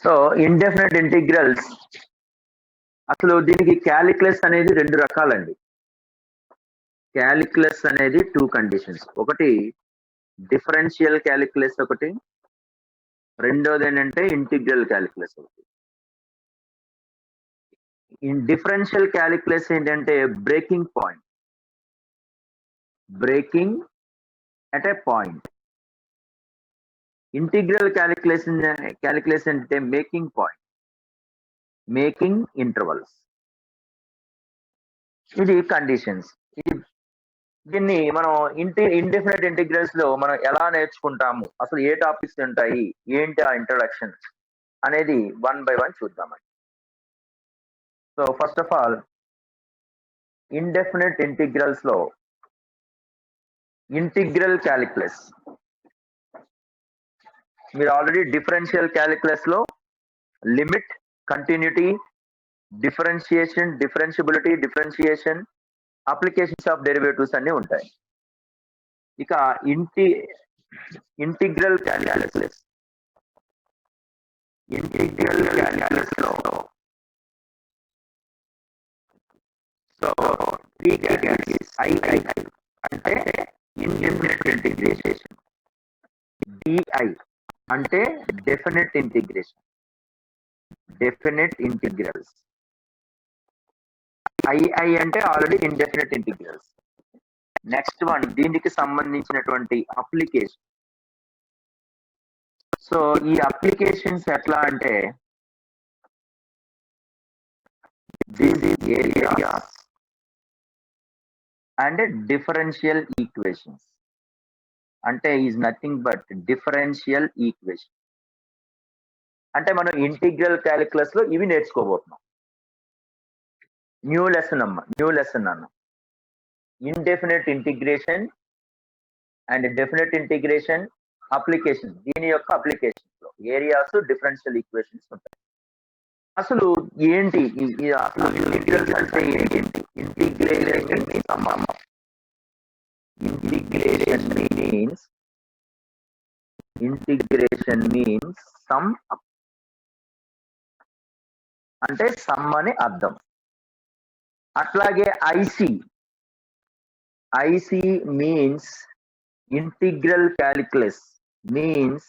So indefinite integrals అసలు దీనికి calculus అనేది 2 రకాలండి. క్యాలిక్యులస్ అనేది 2 కండిషన్స్. ఒకటి డిఫరెన్షియల్ క్యాలిక్యులస్ ఒకటి, రెండోది ఏంటంటే ఇంటిగ్రల్ క్యాలిక్యులస్ ఒకటి. డిఫరెన్షియల్ క్యాలిక్యులస్ ఏంటంటే breaking point, breaking at a point. Integral calculus అంటే మేకింగ్ పాయింట్, మేకింగ్ ఇంటర్వల్స్. ఇది కండిషన్స్. దీన్ని మనం ఇండెఫినెట్ ఇంటిగ్రల్స్ లో మనం ఎలా నేర్చుకుంటాము, అసలు ఏ టాపిక్స్ ఉంటాయి, ఏంటి ఆ ఇంట్రొడక్షన్ అనేది 1 by 1 చూద్దామండి. So first of all indefinite integrals లో ఇంటిగ్రల్ క్యాలిక్యులస్. మీరు ఆల్రెడీ డిఫరెన్షియల్ క్యాలిక్యులస్ లో limit, continuity, differentiation, differentiability, differentiation, applications of derivatives అన్ని ఉంటాయి. ఇక ఇంటిగ్రల్ క్యాలిక్యులస్, ఇంటిగ్రల్ క్యాలిక్యులస్ లో సో 3 కేటగిరీస్. I అంటే ఇండెఫినిట్ ఇంటిగ్రేషన్, DI అంటే definite integration, definite integrals, II అంటే already indefinite integrals. Next one దీనికి సంబంధించినటువంటి అప్లికేషన్. సో ఈ అప్లికేషన్స్ ఎట్లా అంటే this area and differential equations అంటే is nothing but differential equation. అంటే మనం ఇంటిగ్రల్ క్యాలిక్యులస్ లో ఇవి నేర్చుకోబోతున్నాం. న్యూ లెసన్ అన్న indefinite integration and definite integration application. దీని యొక్క అప్లికేషన్స్ లో ఏరియాస్, డిఫరెన్షియల్ ఈక్వేషన్స్ ఉంటాయి. అసలు ఏంటి అసలు ఇంటిగ్రల్స్ అంటే ఏంటి? ఇంటిగ్రేషన్ మీన్స్ సమ్ అప్ అంటే సమ్ అని అర్థం. అట్లాగే IC means integral calculus means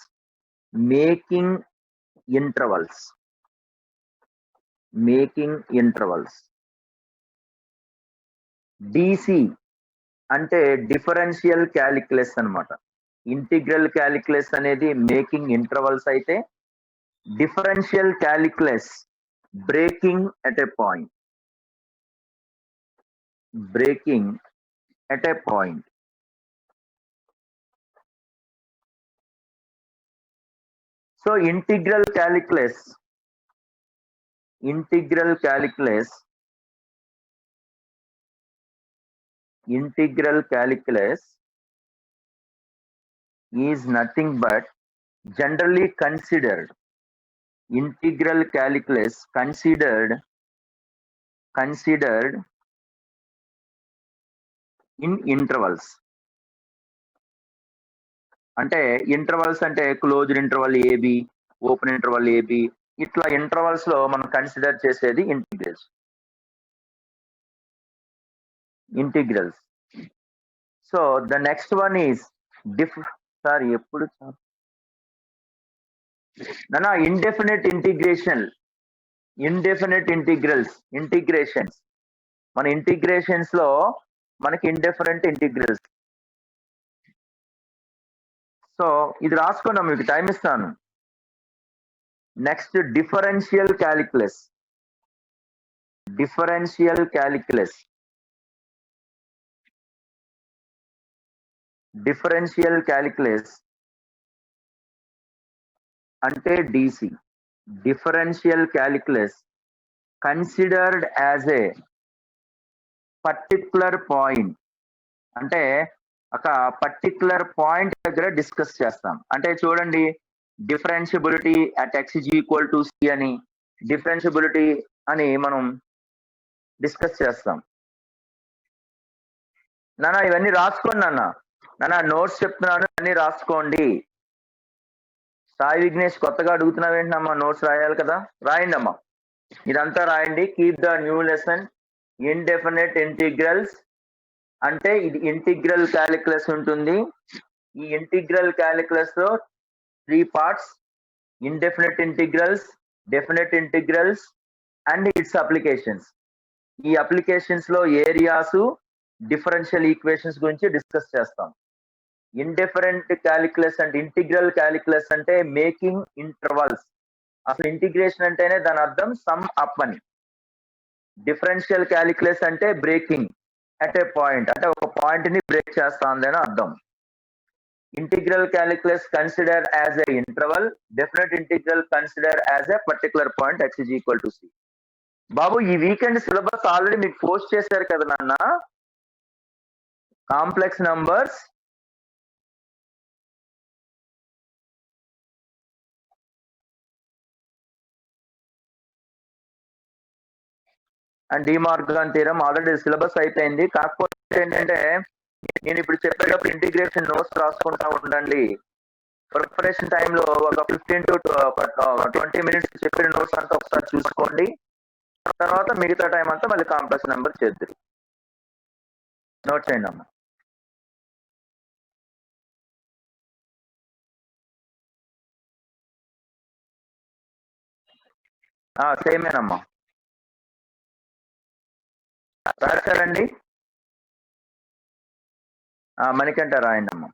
making intervals, DC అంటే డిఫరెన్షియల్ క్యాలిక్యులస్ అన్నమాట. ఇంటిగ్రల్ క్యాలిక్యులస్ అనేది మేకింగ్ ఇంటర్వల్స్ అయితే differential calculus breaking at a point, so integral calculus is nothing but generally considered in intervals. అంటే intervals అంటే closed interval AB, open interval AB, ఇట్లా intervals లో మనం consider చేసేది integrals. So the next one is indefinite integrations. మన integrations లో మనకి indefinite integrals. So ఇది రాసుకున్నా, మీకు టైం ఇస్తాను. నెక్స్ట్ డిఫరెన్షియల్ క్యాలిక్యులస్ అంటే DC. Differential calculus considered as a particular point, అంటే ఒక పర్టిక్యులర్ పాయింట్ దగ్గర డిస్కస్ చేస్తాం. అంటే చూడండి, డిఫరెన్షియబిలిటీ అట్ x = c అని డిఫరెన్షియబిలిటీ అని మనం డిస్కస్ చేస్తాం. నాన్న ఇవన్నీ రాసుకోండి నాన్న నోట్స్ చెప్తున్నాను, ఇవన్నీ రాసుకోండి. సాయి విఘ్నేష్ కొత్తగా అడుగుతున్నావేంటమ్మా? నోట్స్ రాయాలి కదా, రాయండి అమ్మా. ఇదంతా రాయండి. Keep the new lesson indefinite integrals. అంటే ఇది ఇంటిగ్రల్ క్యాలిక్యులస్ ఉంటుంది. ఈ ఇంటిగ్రల్ క్యాలిక్యులస్ లో 3 parts: indefinite integrals, definite integrals and its applications. ఈ అప్లికేషన్స్ లో ఏరియాస్, డిఫరెన్షియల్ ఈక్వేషన్స్ గురించి డిస్కస్ చేస్తాం. ఇండిఫరెంట్ క్యాలిక్యులస్ అంటే ఇంటిగ్రల్ క్యాలిక్యులస్ అంటే మేకింగ్ ఇంటర్వల్స్. అసలు ఇంటిగ్రేషన్ అంటేనే దాని అర్థం సమ్ అప్ అని. డిఫరెన్షియల్ క్యాలిక్యులస్ అంటే బ్రేకింగ్ అట్ ఏ పాయింట్, అంటే ఒక పాయింట్ ని బ్రేక్ చేస్తాంది అని అర్థం. Integral calculus consider as a interval, definite integral consider as a particular point x = c. బాబు ఈ వీకెండ్ సిలబస్ ఆల్రెడీ మీకు పోస్ట్ చేశారు కదా నాన్న. Complex numbers, and De Morgan theorem already syllabus అయిపోయింది. కాకపోతే ఏంటంటే నేను ఇప్పుడు చెప్పేటప్పుడు ఇంటిగ్రేషన్ నోట్స్ రాసుకుంటా ఉండండి. ప్రిపరేషన్ టైంలో ఒక 15 to 20 మినిట్స్ చెప్పిన నోట్స్ అంతా ఒకసారి చూసుకోండి. తర్వాత మిగతా టైం అంతా మళ్ళీ కాంప్లెక్స్ నెంబర్ చేద్దరు. నోట్ చేయండి అమ్మా. సేమేనమ్మా. రాశారండి? మణికంఠ రాయండి అమ్మా.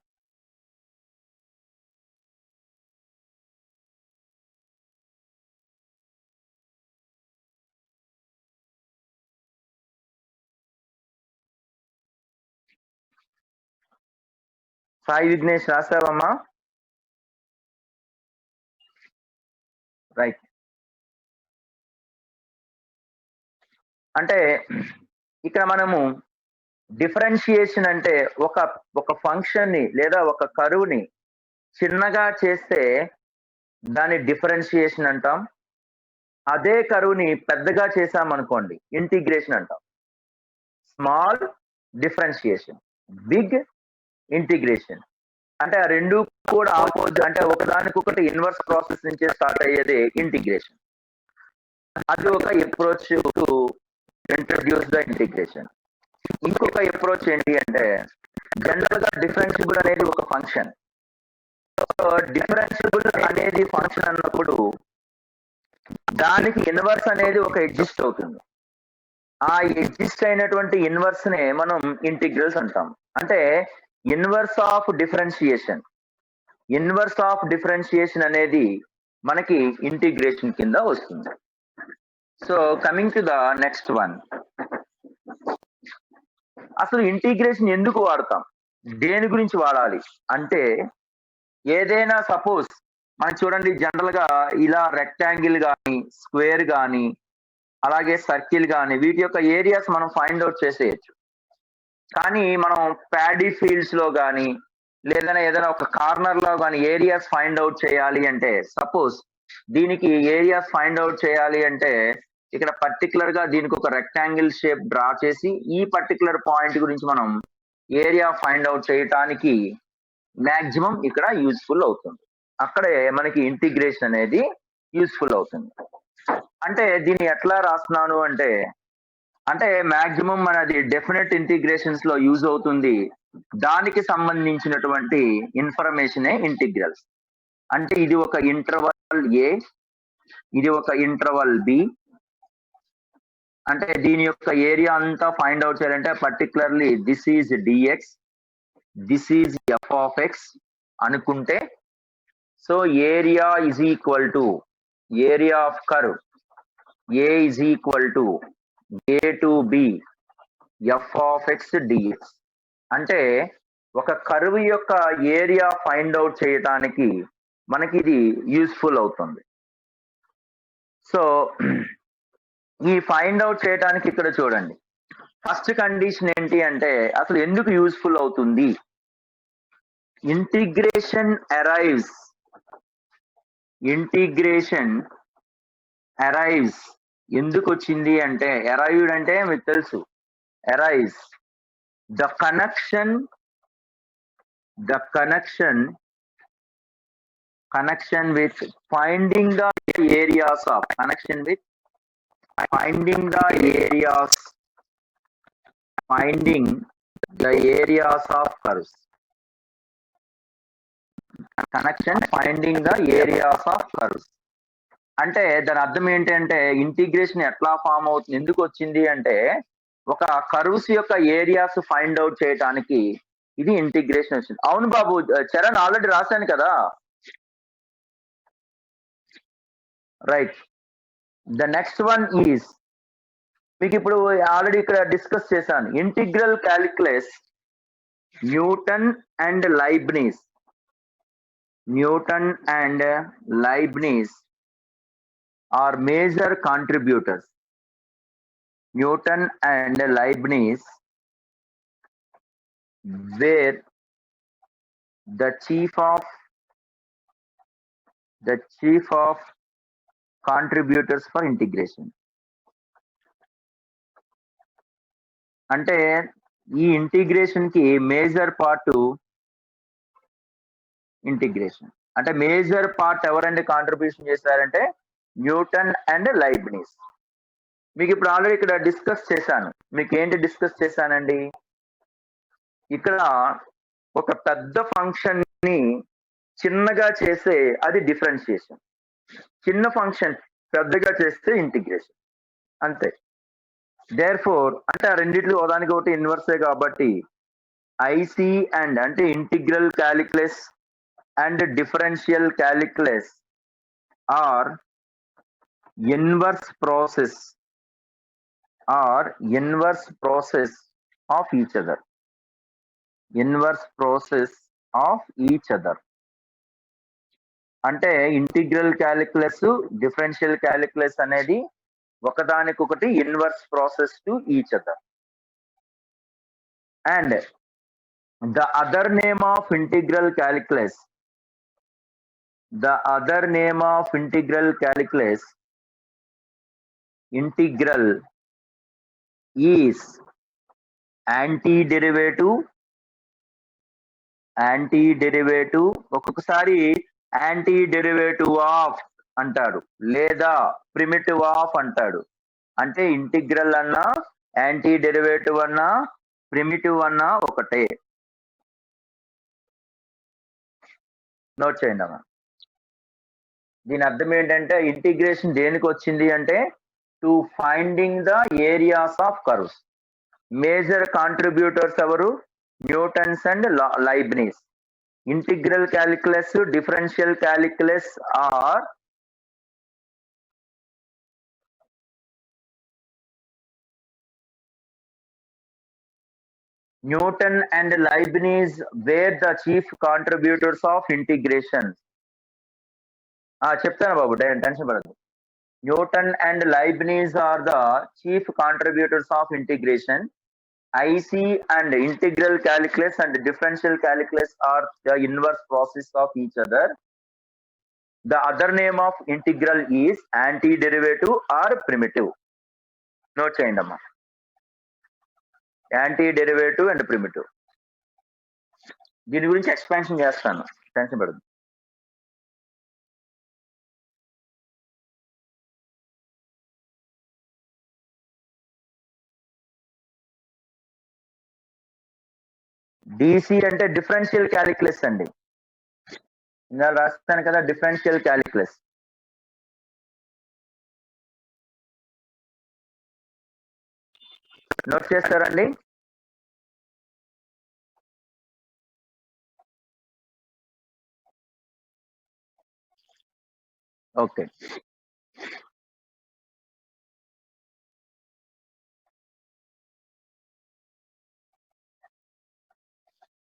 సాయి విఘ్నేష్ రాసావమ్మా? రైట్. అంటే ఇక్కడ మనము డిఫరెన్షియేషన్ అంటే ఒక ఫంక్షన్ ని లేదా ఒక కర్వ్ ని చిన్నగా చేస్తే దాన్ని డిఫరెన్షియేషన్ అంటాం. అదే కర్వ్ ని పెద్దగా చేసామనుకోండి ఇంటిగ్రేషన్ అంటాం. Small differentiation, big integration. అంటే ఆ రెండు కూడా ఆపోజిట్, అంటే ఒకదానికొకటి ఇన్వర్స్ ప్రాసెస్ నుంచే స్టార్ట్ అయ్యేది ఇంటిగ్రేషన్. అది ఒక approach to introduce the integration. ఇంకొక అప్రోచ్ ఏంటి అంటే జనరల్ గా డిఫరెన్షియబుల్ అనేది ఒక ఫంక్షన్. సో డిఫరెన్షియబుల్ అనేది ఫంక్షన్ అన్నప్పుడు దానికి ఇన్వర్స్ అనేది ఒక ఎగ్జిస్ట్ అవుతుంది. ఆ ఎగ్జిస్ట్ అయినటువంటి ఇన్వర్స్ నే మనం ఇంటిగ్రల్స్ అంటాం. అంటే inverse of differentiation, inverse of differentiation అనేది మనకి ఇంటిగ్రేషన్ కింద వస్తుంది. So coming to the next one, అసలు ఇంటిగ్రేషన్ ఎందుకు వాడతాం, దేని గురించి వాడాలి అంటే, ఏదైనా సపోజ్ మనం చూడండి జనరల్ గా ఇలా రెక్టాంగిల్ కానీ స్క్వేర్ కానీ అలాగే సర్కిల్ కానీ వీటి యొక్క ఏరియాస్ మనం ఫైండ్ అవుట్ చేసేయచ్చు. కానీ మనం ప్యాడీ ఫీల్డ్స్ లో కానీ లేదా ఏదైనా ఒక కార్నర్ లో కానీ ఏరియాస్ ఫైండ్ అవుట్ చేయాలి అంటే, సపోజ్ దీనికి ఏరియాస్ ఫైండ్ అవుట్ చేయాలి అంటే ఇక్కడ పర్టికులర్ గా దీనికి ఒక రెక్టాంగిల్ షేప్ డ్రా చేసి ఈ పర్టికులర్ పాయింట్ గురించి మనం ఏరియా ఫైండ్ అవుట్ చేయటానికి మాక్సిమం ఇక్కడ యూస్ఫుల్ అవుతుంది. అక్కడే మనకి ఇంటిగ్రేషన్ అనేది యూస్ఫుల్ అవుతుంది. అంటే దీన్ని ఎట్లా రాస్తున్నాను అంటే మాక్సిమం మనది డెఫినెట్ ఇంటిగ్రేషన్స్ లో యూజ్ అవుతుంది. దానికి సంబంధించినటువంటి ఇన్ఫర్మేషనే ఇంటిగ్రల్స్. అంటే ఇది ఒక ఇంటర్వల్ ఏ, ఇది ఒక ఇంటర్వల్ బి. అంటే దీని యొక్క ఏరియా అంతా ఫైండ్ అవుట్ చేయాలంటే particularly this is dx, this is f of x అనుకుంటే, so area is equal to area of curve a is equal to a to b f of x dx. అంటే ఒక curve యొక్క area find out చేయడానికి మనకి ఇది useful అవుతుంది. So ఈ find out చేయడానికి ఇక్కడ చూడండి, ఫస్ట్ కండిషన్ ఏంటి అంటే అసలు ఎందుకు యూస్ఫుల్ అవుతుంది. ఇంటిగ్రేషన్ అరైవ్స్ ఎందుకు వచ్చింది అంటే, అరైవ్డ్ అంటే మీకు తెలుసు, arrives the connection the connection with finding the areas of finding the areas of curves. Connection finding the areas of curves. అంటే దాని అర్థం ఏంటంటే ఇంటిగ్రేషన్ ఎట్లా ఫామ్ అవుతుంది, ఎందుకు వచ్చింది అంటే ఒక కర్వ్స్ యొక్క ఏరియాస్ ఫైండ్ అవుట్ చేయడానికి ఇది ఇంటిగ్రేషన్ వచ్చింది. అవును బాబు, చరణ్ ఆల్రెడీ రాశాను కదా. Right. The next one is, మీకు ఇప్పుడు ఆల్రెడీ ఇక్కడ డిస్కస్ చేశాను, integral calculus Newton and Leibniz are major contributors. Newton and Leibniz were the chief of contributors for integration. అంటే ఈ ఇంటిగ్రేషన్ కి మేజర్ పార్ట్ ఇంటిగ్రేషన్ అంటే మేజర్ పార్ట్ ఎవరండి contribution చేశారంటే న్యూటన్ అండ్ లైబ్నిజ్. మీకు ఇప్పుడు ఆల్రెడీ ఇక్కడ డిస్కస్ చేశాను. మీకు ఏంటి డిస్కస్ చేశానండి, ఇక్కడ ఒక పెద్ద ఫంక్షన్ ని చిన్నగా చేస్తే అది డిఫరెన్షియేషన్, చిన్న ఫంక్షన్ పెద్దగా చేస్తే ఇంటిగ్రేషన్, అంతే. దేర్ఫోర్ అంటే ఆ రెండిట్లు ఒకదానికి ఒకటి ఇన్వర్సే కాబట్టి ఐసి అండ్ అంటే integral calculus and differential calculus are inverse process of each other. అంటే ఇంటిగ్రల్ క్యాలిక్యులస్ డిఫరెన్షియల్ క్యాలిక్యులస్ అనేది ఒకదానికొకటి inverse process to each other. And the other name of integral calculus integral is antiderivative, ఒక్కొక్కసారి యాంటీడెరివేటివ్ of అంటాడు లేదా primitive of అంటాడు. అంటే integral అన్నా యాంటీడెరివేటివ్ అన్నా ప్రిమిటివ్ అన్నా ఒకటే. నోట్ చేయండి అమ్మా. దీని అర్థం ఏంటంటే ఇంటిగ్రేషన్ దేనికి వచ్చింది అంటే to finding the areas of curves. Major contributors ఎవరు? Newtons and Leibniz. Integral calculus, differential calculus are Newton and Leibniz were the chief contributors of integration. చెప్తాను బాబు, టెన్షన్ పడదు. Newton and Leibniz are the chief contributors of integration. IC and integral calculus and differential calculus are the inverse process of each other. The other name of integral is antiderivative or primitive. Note చేయండి అమ్మా, యాంటీడెరివేటివ్ and primitive. దీని గురించి expansion చేస్తాను, tension పడదు. DC అంటే differential calculus అండి, ఇంకా రాస్తాను కదా డిఫరెన్షియల్ క్యాలిక్యులస్. నోట్ చేస్తారండి? Okay.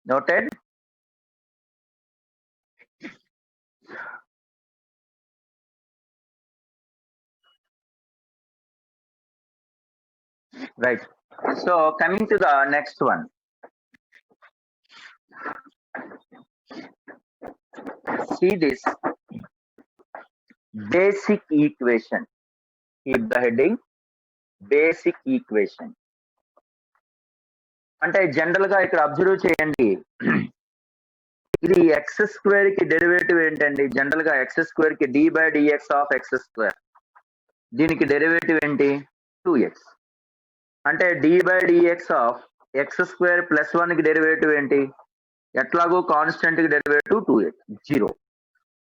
Noted? Right. So coming to the next one. See this basic equation. Keep the heading basic equation. అంటే జనరల్ గా ఇక్కడ అబ్జర్వ్ చేయండి, ఇది ఎక్స్ స్క్వేర్ కి డెరివేటివ్ ఏంటండి? జనరల్ గా ఎక్స్ స్క్వేర్ కి d by dx of x square, దీనికి డెరివేటివ్ ఏంటి? 2x. అంటే d by dx of x square plus 1 కి డెరివేటివ్ ఏంటి? ఎట్లాగో కాన్స్టెంట్ కి డెరివేటివ్ 2x 0.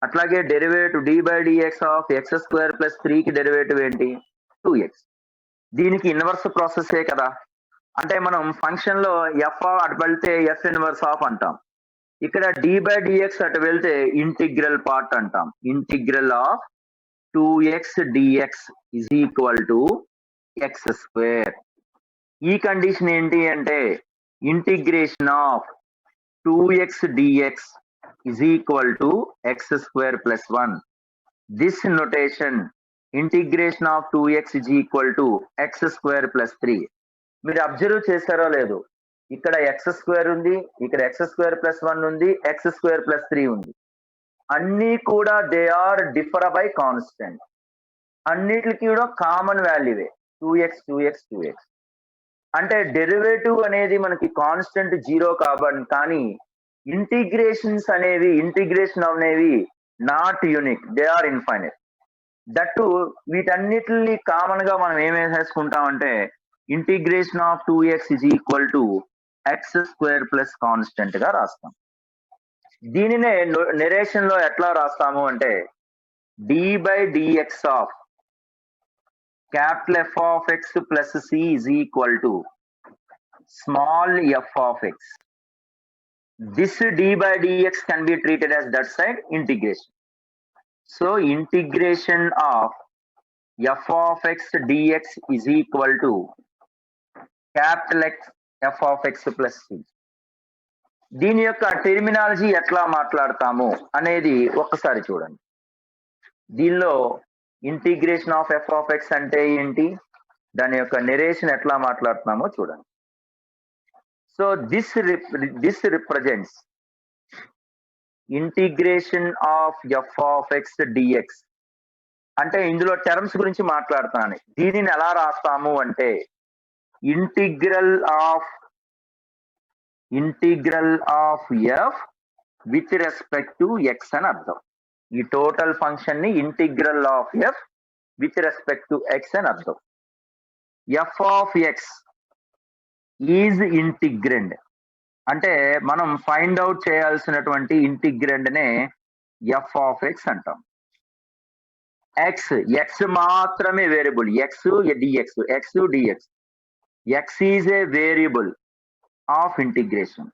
అట్లాగే derivative d by dx of x square plus 3 కి డెరివేటివ్ ఏంటి? 2x. దీనికి ఇన్వర్స్ ప్రాసెసే కదా. అంటే మనం ఫంక్షన్ లో ఎఫ్ అటు వెళ్తే ఎఫ్ ఇన్వర్స్ ఆఫ్ అంటాం, ఇక్కడ డి బై డిఎక్స్ అటు వెళ్తే ఇంటిగ్రల్ పార్ట్ అంటాం. Integral of 2x dx is equal to x square. ఈ కండిషన్ ఏంటి అంటే integration of 2x dx is equal to x square plus 1. This notation integration of 2x is equal to x square plus 3. మీరు observe చేశారో లేదు, ఇక్కడ X square ఉంది, ఇక్కడ X square plus 1 ఉంది, ఎక్స్ స్క్వేర్ ప్లస్ 3 ఉంది. అన్ని కూడా they are differ by constant. అన్నిటికి కూడా కామన్ వాల్యూవే 2x 2x 2x. అంటే డెరివేటివ్ అనేది మనకి కాన్స్టెంట్ 0 కాబట్టి, కానీ ఇంటిగ్రేషన్ అనేవి not unique, they are infinite. That వీటన్నిటిని కామన్ గా మనం ఏం వేసేసుకుంటామంటే integration of 2x is equal to x square plus constant గా రాస్తాం. దీనినే నెరేషన్ లో ఎట్లా రాస్తాము అంటే d by dx of capital F of x plus c is equal to small f of x. This d by dx can be treated as that side integration. So integration of f of x dx is equal to capital X f of x plus c. దీని యొక్క terminology ఎట్లా మాట్లాడతాము అనేది ఒక్కసారి చూడండి. దీనిలో integration of f of x అంటే ఏంటి, దాని యొక్క నెరేషన్ ఎట్లా మాట్లాడుతున్నామో చూడండి. So this represents integration of f of x dx. అంటే ఇందులో టర్మ్స్ గురించి మాట్లాడుతున్నాను. దీనిని ఎలా రాస్తాము అంటే integral of f with respect to x అని అర్థం. ఈ టోటల్ ఫంక్షన్ ని integral of f with respect to x అని అర్థం. F of x is integrand, అంటే మనం ఫైండ్ అవుట్ చేయాల్సినటువంటి ఇంటిగ్రెండ్ నే ఎఫ్ ఆఫ్ ఎక్స్ అంటాం. ఎక్స్ మాత్రమే variable, x dx. X is a variable of integration.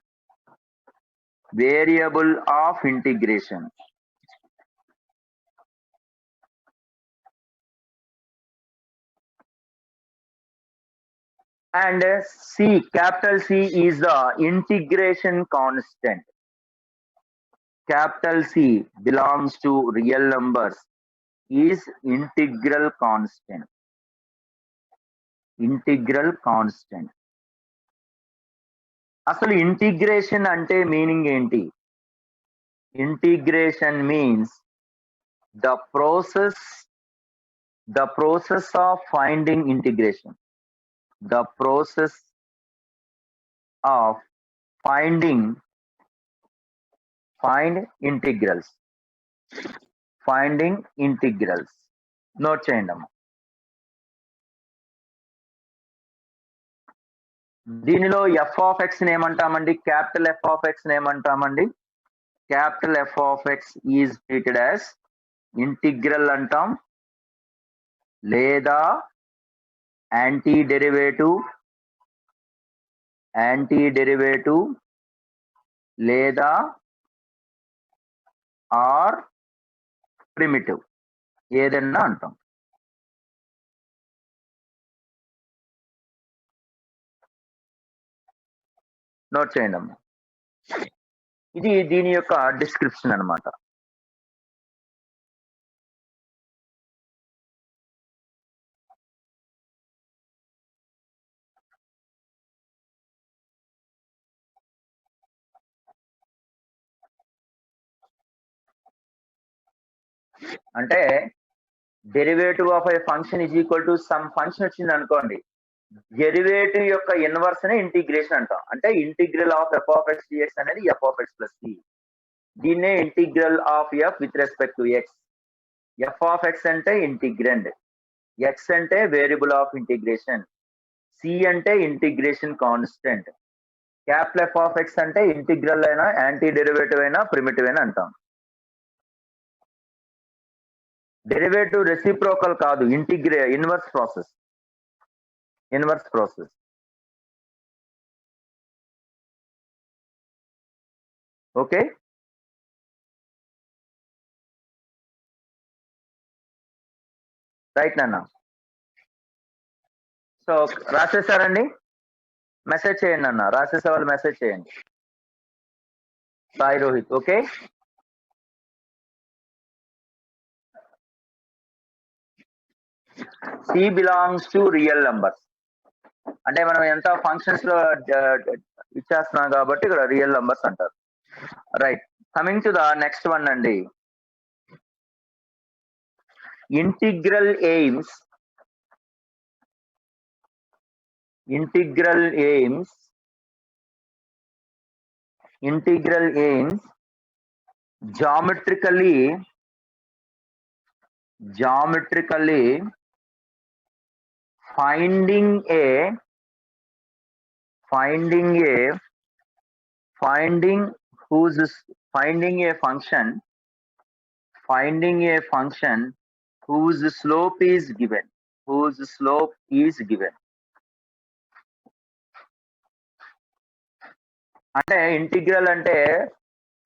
And capital C is the integration constant. Capital C belongs to real numbers, is integral constant. అసలు integration అంటే meaning ఏంటి? Integration means the process of finding integration. The process of find integrals. Finding integrals. Note చేయండి అమ్మా. దీనిలో f of x ఏమంటామండి? Capital f of x ఏమంటామండి? Capital f of x is treated as integral అంటాం, లేదా anti derivative లేదా or primitive, ఏదన్నా అంటాం. నోట్ చేయండి అమ్మా. ఇది దీని యొక్క డిస్క్రిప్షన్ అన్నమాట. అంటే derivative of a function is equal to some function వచ్చింది అనుకోండి, డెరివేటివ్ యొక్క ఇన్వర్స్ నే ఇంటిగ్రేషన్ అంటాం. అంటే integral of f of x dx అనేది f of x plus c. దీన్నే integral of f with respect to x. F of x అంటే integrand, x అంటే వేరియబుల్ ఆఫ్ ఇంటిగ్రేషన్, సి అంటే integration constant, capital f of x అంటే integral అయినా anti derivative అయినా primitive అయినా అంటాం. Derivative reciprocal కాదు, ఇన్వర్స్ ప్రాసెస్. ఓకే, రైట్ నాన్న. సో రాసేసారండి, మెసేజ్ చేయండి అన్న, రాసేసే వాళ్ళు మెసేజ్ చేయండి. Sai Rohit, okay. C belongs to real numbers అంటే మనం ఎంత ఫంక్షన్స్ లో ఇచ్చేస్తున్నాం కాబట్టి ఇక్కడ రియల్ నంబర్స్ అంటారు. Right, coming to the next one అండి. Integral aims geometrically finding a function whose slope is given. అంటే ఇంటిగ్రల్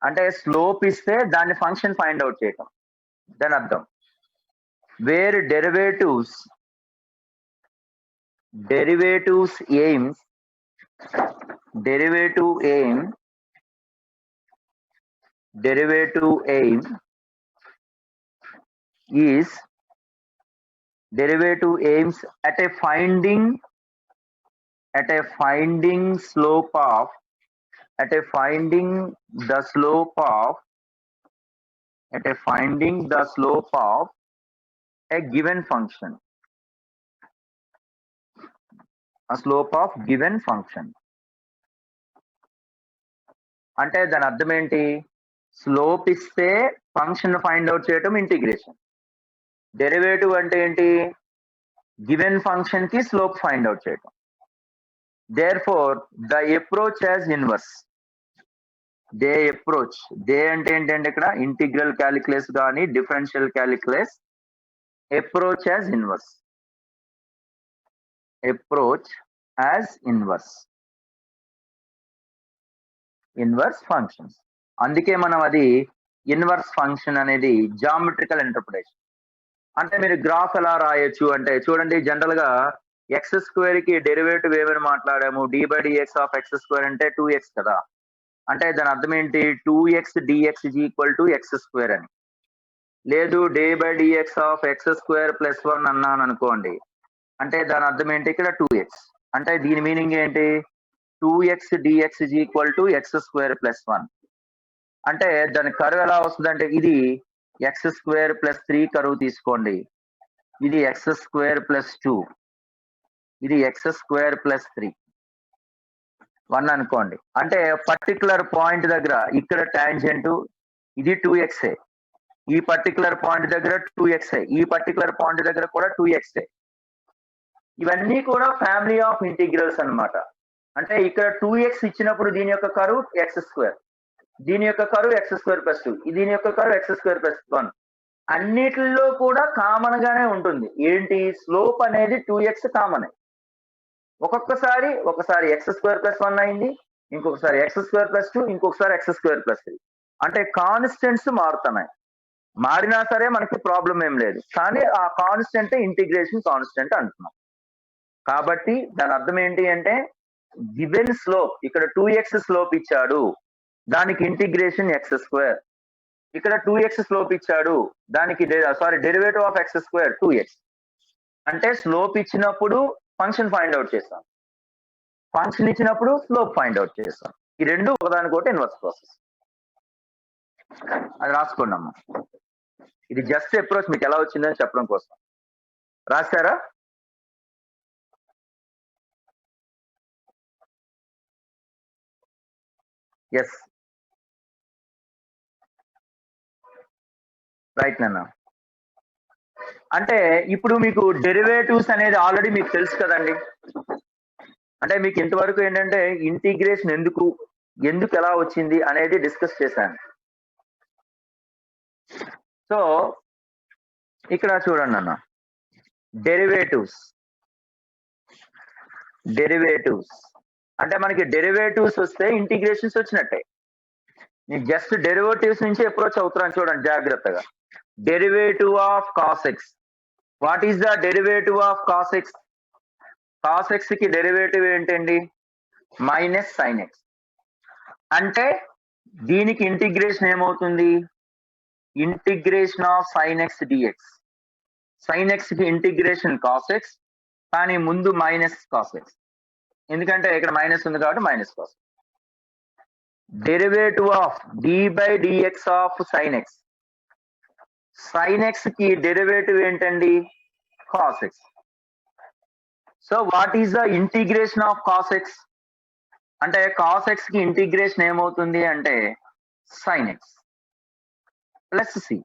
అంటే స్లోప్ ఇస్తే దాన్ని ఫంక్షన్ ఫైండ్ అవుట్ చేయటం, దాని అర్థం. Where derivatives aim is derivative aims at a finding slope of a given function, అంటే దాని అర్థం ఏంటి? స్లోప్ ఇస్తే ఫంక్షన్ ఫైండ్ అవుట్ చేయటం ఇంటిగ్రేషన్. డెరివేటివ్ అంటే ఏంటి? గివెన్ ఫంక్షన్ కి స్లోప్ ఫైండ్ అవుట్ చేయటం. Therefore the approach as inverse. They అంటే ఏంటంటే ఇక్కడ ఇంటిగ్రల్ క్యాలిక్యులస్ కానీ differential calculus, approach as inverse functions. అందుకే మనం అది ఇన్వర్స్ ఫంక్షన్ అనేది జామెట్రికల్ ఇంటర్ప్రిటేషన్. అంటే మీరు గ్రాఫ్ ఎలా రాయొచ్చు అంటే చూడండి, జనరల్ గా ఎక్స్ స్క్వేర్ కి డెరివేటివ్ ఏమని మాట్లాడాము? d/dx ఆఫ్ ఎక్స్ స్క్వేర్ అంటే 2x కదా. అంటే దాని అర్థం ఏంటి? 2x dx x స్క్వేర్ అని. లేదు d/dx of x square plus 1 అన్నాను అనుకోండి, అంటే దాని అర్థం ఏంటి? ఇక్కడ 2x. అంటే దీని మీనింగ్ ఏంటి? 2x dx x square plus 1. అంటే దాని కర్వ్ ఎలా వస్తుంది అంటే ఇది ఎక్స్ స్క్వేర్ ప్లస్ 3 కర్వ్ తీసుకోండి, ఇది ఎక్స్ స్క్వేర్ ప్లస్ 2, ఇది ఎక్స్ స్క్వేర్ ప్లస్ 3, 1 అనుకోండి. అంటే పర్టికులర్ పాయింట్ దగ్గర ఇక్కడ టాంజెంట్ ఇది 2x, ఈ పర్టికులర్ పాయింట్ దగ్గర 2x, ఈ పర్టికులర్ పాయింట్ దగ్గర కూడా 2x. ఇవన్నీ కూడా ఫ్యామిలీ ఆఫ్ ఇంటిగ్రల్స్ అన్నమాట. అంటే ఇక్కడ 2x ఇచ్చినప్పుడు దీని యొక్క కర్వ్ ఎక్స్ స్క్వేర్, దీని యొక్క కర్వ్ ఎక్స్ స్క్వేర్ ప్లస్ 2, దీని యొక్క కర్వ్ ఎక్స్ స్క్వేర్ ప్లస్ 1. అన్నిటిలో కూడా కామన్ గానే ఉంటుంది. ఏంటి? స్లోప్ అనేది 2x కామన్. ఒకసారి ఎక్స్ స్క్వేర్ ప్లస్ 1 అయింది, ఇంకొకసారి ఎక్స్ స్క్వేర్ ప్లస్ 2, ఇంకొకసారి ఎక్స్ స్క్వేర్ ప్లస్ 3. అంటే కాన్స్టెంట్స్ మారుతున్నాయి. మారినా సరే మనకి ప్రాబ్లం ఏం లేదు, కానీ ఆ కాన్స్టెంట్ ఇంటిగ్రేషన్ కాన్స్టెంట్ అంటున్నాం. కాబట్టి దాని అర్థం ఏంటి అంటే గివెన్ స్లోప్, ఇక్కడ 2x స్లోప్ ఇచ్చాడు, దానికి ఇంటిగ్రేషన్ ఎక్స్ స్క్వేర్. ఇక్కడ 2x స్లోప్ ఇచ్చాడు, దానికి derivative of x square 2x. అంటే స్లోప్ ఇచ్చినప్పుడు ఫంక్షన్ ఫైండ్ అవుట్ చేస్తాం, ఫంక్షన్ ఇచ్చినప్పుడు స్లోప్ ఫైండ్ అవుట్ చేస్తాం. ఈ రెండు ఒకదానికొకటి ఇన్వర్స్ ప్రాసెస్. అది రాసుకోండి అమ్మా. ఇది జస్ట్ అప్రోచ్ మీకు ఎలా వచ్చిందని చెప్పడం కోసం. రాశారా? ఎస్. రైట్ నాన్న. అంటే ఇప్పుడు మీకు డెరివేటివ్స్ అనేది ఆల్రెడీ మీకు తెలుసు కదండి. అంటే మీకు ఇంతవరకు ఏంటంటే ఇంటిగ్రేషన్ ఎందుకు ఎలా వచ్చింది అనేది డిస్కస్ చేశాను. సో ఇక్కడ చూడండి అన్న, డెరివేటివ్స్ అంటే మనకి డెరివేటివ్స్ వస్తే ఇంటిగ్రేషన్స్ వచ్చినట్టే. మీకు జస్ట్ డెరివేటివ్స్ నుంచి అప్రోచ్ అవుతున్నాను చూడండి జాగ్రత్తగా. Derivative of cos x. What is the derivative of cos x? Cos x కి డెరివేటివ్ ఏంటండి? Minus sine x. అంటే దీనికి ఇంటిగ్రేషన్ ఏమవుతుంది? Integration of sine x dx. Sine x కి ఇంటిగ్రేషన్ కాస్ ఎక్స్, కానీ ముందు మైనస్ కాస్ ఎక్స్, ఎందుకంటే ఇక్కడ మైనస్ ఉంది కాబట్టి minus cos. Derivative of d by dx of sine x. Sine x కి డెరివేటివ్ ఏంటండి? Cos x. So what is the integration of cos x? అంటే కాస్ ఎక్స్ కి ఇంటిగ్రేషన్ ఏమవుతుంది అంటే sine x plus c.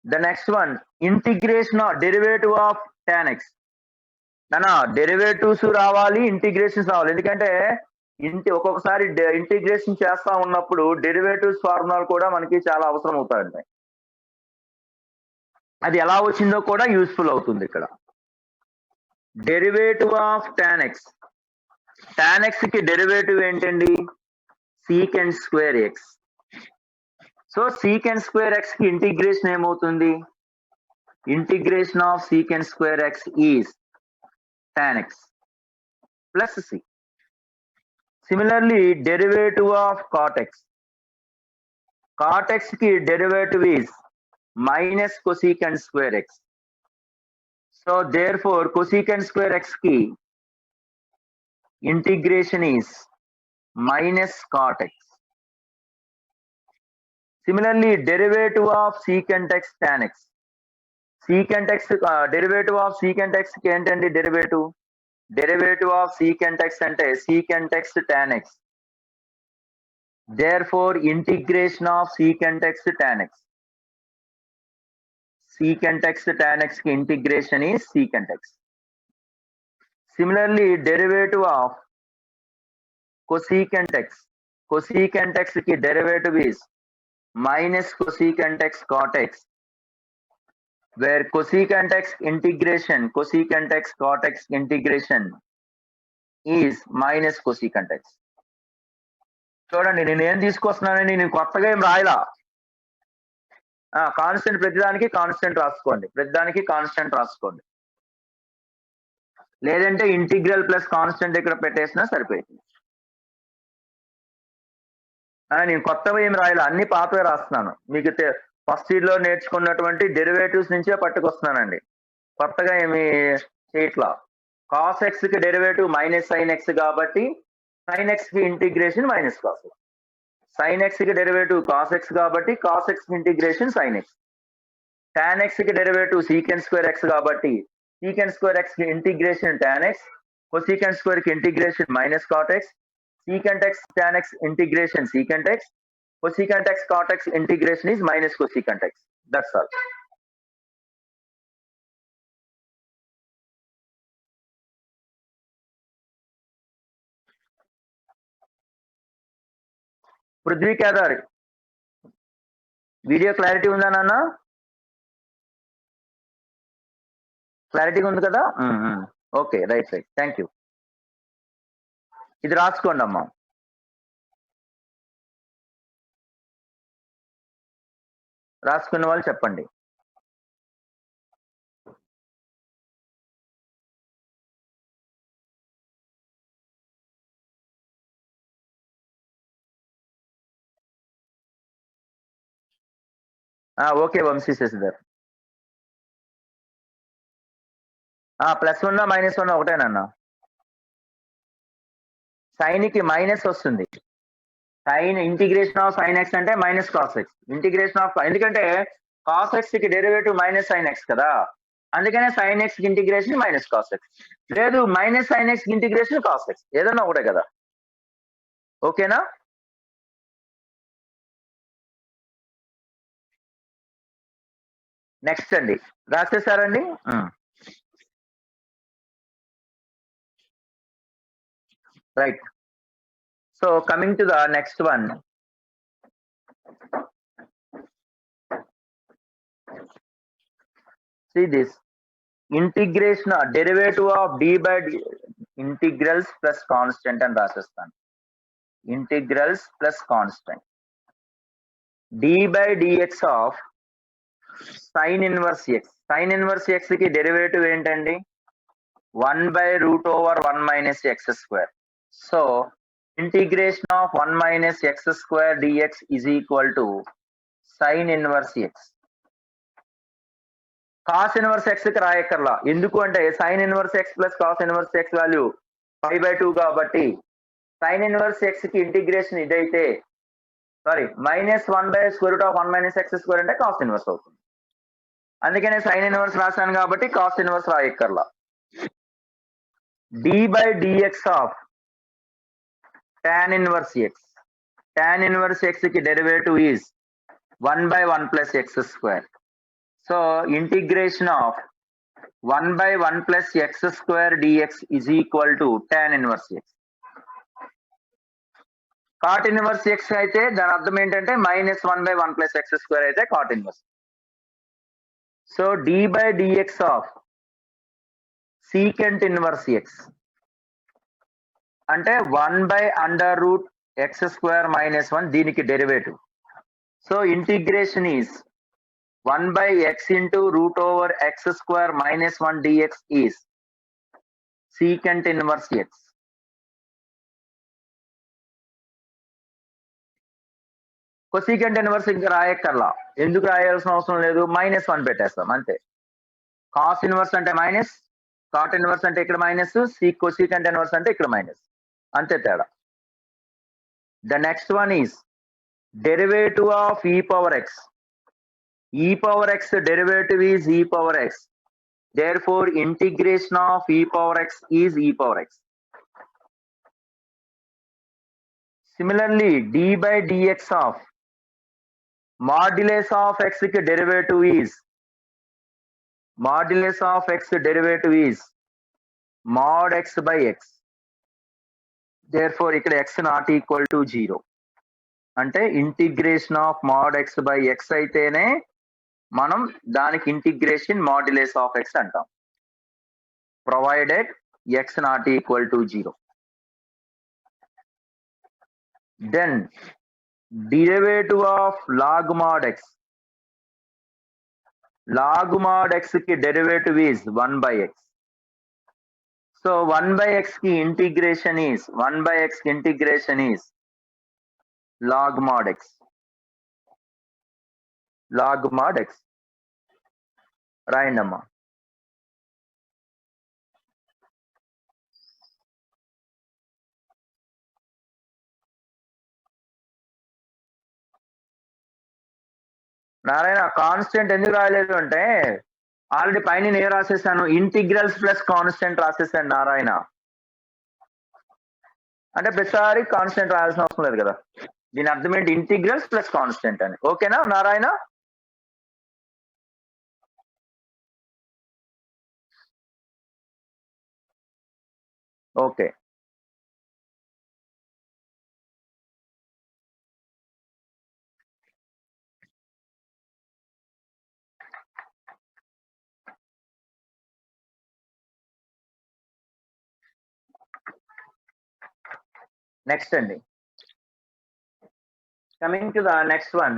The next one, integration of derivative of tan x. నానా derivatives రావాలి, integrations రావాలి. ఎందుకంటే ఒక్కొక్కసారి ఇంటిగ్రేషన్ చేస్తా ఉన్నప్పుడు డెరివేటివ్స్ ఫార్ములాలు కూడా మనకి చాలా అవసరం అవుతాయండి. అది ఎలా వచ్చిందో కూడా యూస్ఫుల్ అవుతుంది ఇక్కడ. Derivative of tan X. Tan x కి డెరివేటివ్ ఏంటండి? Secant square X. So secant square x కి ఇంటిగ్రేషన్ ఏమవుతుంది? Integration of secant square X is tan x plus c. Similarly, derivative of cot x. Cot x ki derivative is minus cosecant square x. So therefore cosecant square x ki integration is minus cot x. Similarly, derivative of secant x tan x. Secant x derivative of secant x ki entandi derivative? Derivative of secant x ante secant x tan x. Therefore integration of secant x tan x. Secant x tan x ki integration is secant x. Similarly, derivative of cosecant x. Cosecant x ki derivative is minus cosecant x cot x, where cosecant x cot x integration is minus cosecant x. చూడండి నేను ఏం తీసుకొస్తున్నానని నేను కొత్తగా ఏం రాయలా. Constant ప్రతిదానికి constant రాసుకోండి. లేదంటే integral plus constant ఇక్కడ పెట్టేసినా సరిపోయింది. నేను కొత్తగా ఏం రాయలా, అన్ని పాతవే రాస్తున్నాను. మీకు ఫస్ట్ ఇయర్ లో నేర్చుకున్నటువంటి డెరివేటివ్స్ నుంచే పట్టుకొస్తున్నానండి, కొత్తగా ఏమి చేయట్లా. కాస్ ఎక్స్ కి డెరివేటివ్ మైనస్ సైన్ ఎక్స్ కాబట్టి సైన్ ఎక్స్ కి integration minus cos x. Sine x కి డెరివేటివ్ కాస్ ఎక్స్ కాబట్టి కాస్ ఎక్స్ కి integration sine x. Tan x కి డెరివేటివ్ సీకెంట్ స్క్వేర్ ఎక్స్ కాబట్టి సీకెంట్ స్క్వేర్ ఎక్స్ కి integration tan x. Cosecant square కి integration minus cot x. Secant x tan x integration secant x. Cosecant x cot x integration is minus cosecant x. That's all. Prithvi Kedar, video clarity ఉందా నాన్న? క్లారిటీగా ఉంది కదా? Okay, right. Thank you. ఇది రాసుకోండి అమ్మా. రాసుకున్న వాళ్ళు చెప్పండి. ఓకే వంశీ శశిధర్. +1 -1 ఒకటేనన్నా. సైన్ కి మైనస్ వస్తుంది. Sine integration of sine x అంటే minus cos x. Integration of, ఎందుకంటే కాస్ ఎక్స్ కి డెరివేటివ్ మైనస్ సైన్ ఎక్స్ కదా, అందుకనే సైన్ ఎక్స్ కి ఇంటిగ్రేషన్ మైనస్ కాస్ ఎక్స్. లేదు మైనస్ సైన్ ఎక్స్ కి ఇంటిగ్రేషన్ కాస్ ఎక్స్, ఏదన్నా ఒకటే కదా. ఓకేనా? నెక్స్ట్ అండి రాసేసారండి. Right. So coming to the next one. See this. Integration derivative of d by d, integrals plus constant అని రాసేస్తాను. Integrals plus constant. d by dx of sin inverse x. Sin inverse x కి derivative ఏంటండి? 1 by root over 1 minus x square. So integration of 1 minus x square dx is equal to sin inverse x. Cos inverse x కి రాయక్కర్లా. ఎందుకు అంటే sine inverse x plus cos inverse x value 5/2 కాబట్టి sine inverse x కి integration ఇదైతే sorry -1 by square root of 1 minus x square అంటే cos inverse అవుతుంది. అందుకనే సైన్ ఇన్వర్స్ రాశాను కాబట్టి కాస్ ఇన్వర్స్ రాయక్కర్లా. d by dx of tan inverse x. Tan inverse x కి derivative is 1 by 1 plus x square. So integration of 1 by 1 plus x square dx is equal to tan inverse x. Cot inverse x అయితే దాని అర్థం ఏంటంటే -1 by 1 plus x square అయితే cot inverse. So d by dx of secant inverse x అంటే 1 by under root x square minus 1 దీనికి derivative. So integration is 1 by x into root over x square minus 1 dx is secant inverse x. Cosecant inverse ఇంకా రాయక్కర్లా. ఎందుకు రాయాల్సిన అవసరం లేదు, -1 పెట్టేస్తాం అంతే. Cos inverse అంటే minus, cot inverse అంటే ఇక్కడ మైనస్, కొసీకెంట్ ఇన్వర్స్ అంటే ఇక్కడ మైనస్, అంతే తేడా. The next one is derivative of e power x. e power x derivative is e power x. Therefore integration of e power x is e power x. Similarly d by dx of modulus of x ki derivative is modulus of x derivative is mod x by x. Therefore ఇక్కడ x not equal to 0. అంటే integration of mod x by x అయితేనే మనం దానికి integration modulus of x అంటాం. Provided x not equal to 0. Then derivative of log mod x. Log mod x ki derivative is 1 by x. So 1 by x ki integration is 1 by x integration is log mod x. Log mod x. రాయండమ్మా. Narayana constant ఎందుకు రాయలేదు అంటే already పైన నేను రాసేసాను, integrals plus constant రాసేసాను నారాయణ. అంటే ప్రతిసారి కాన్స్టెంట్ రాయాల్సిన అవసరం లేదు కదా. దీని అర్థం ఏంటి, ఇంటిగ్రల్స్ ప్లస్ కాన్స్టెంట్ అని. ఓకేనా నారాయణ? ఓకే. నెక్స్ట్ అండి, coming to the next one.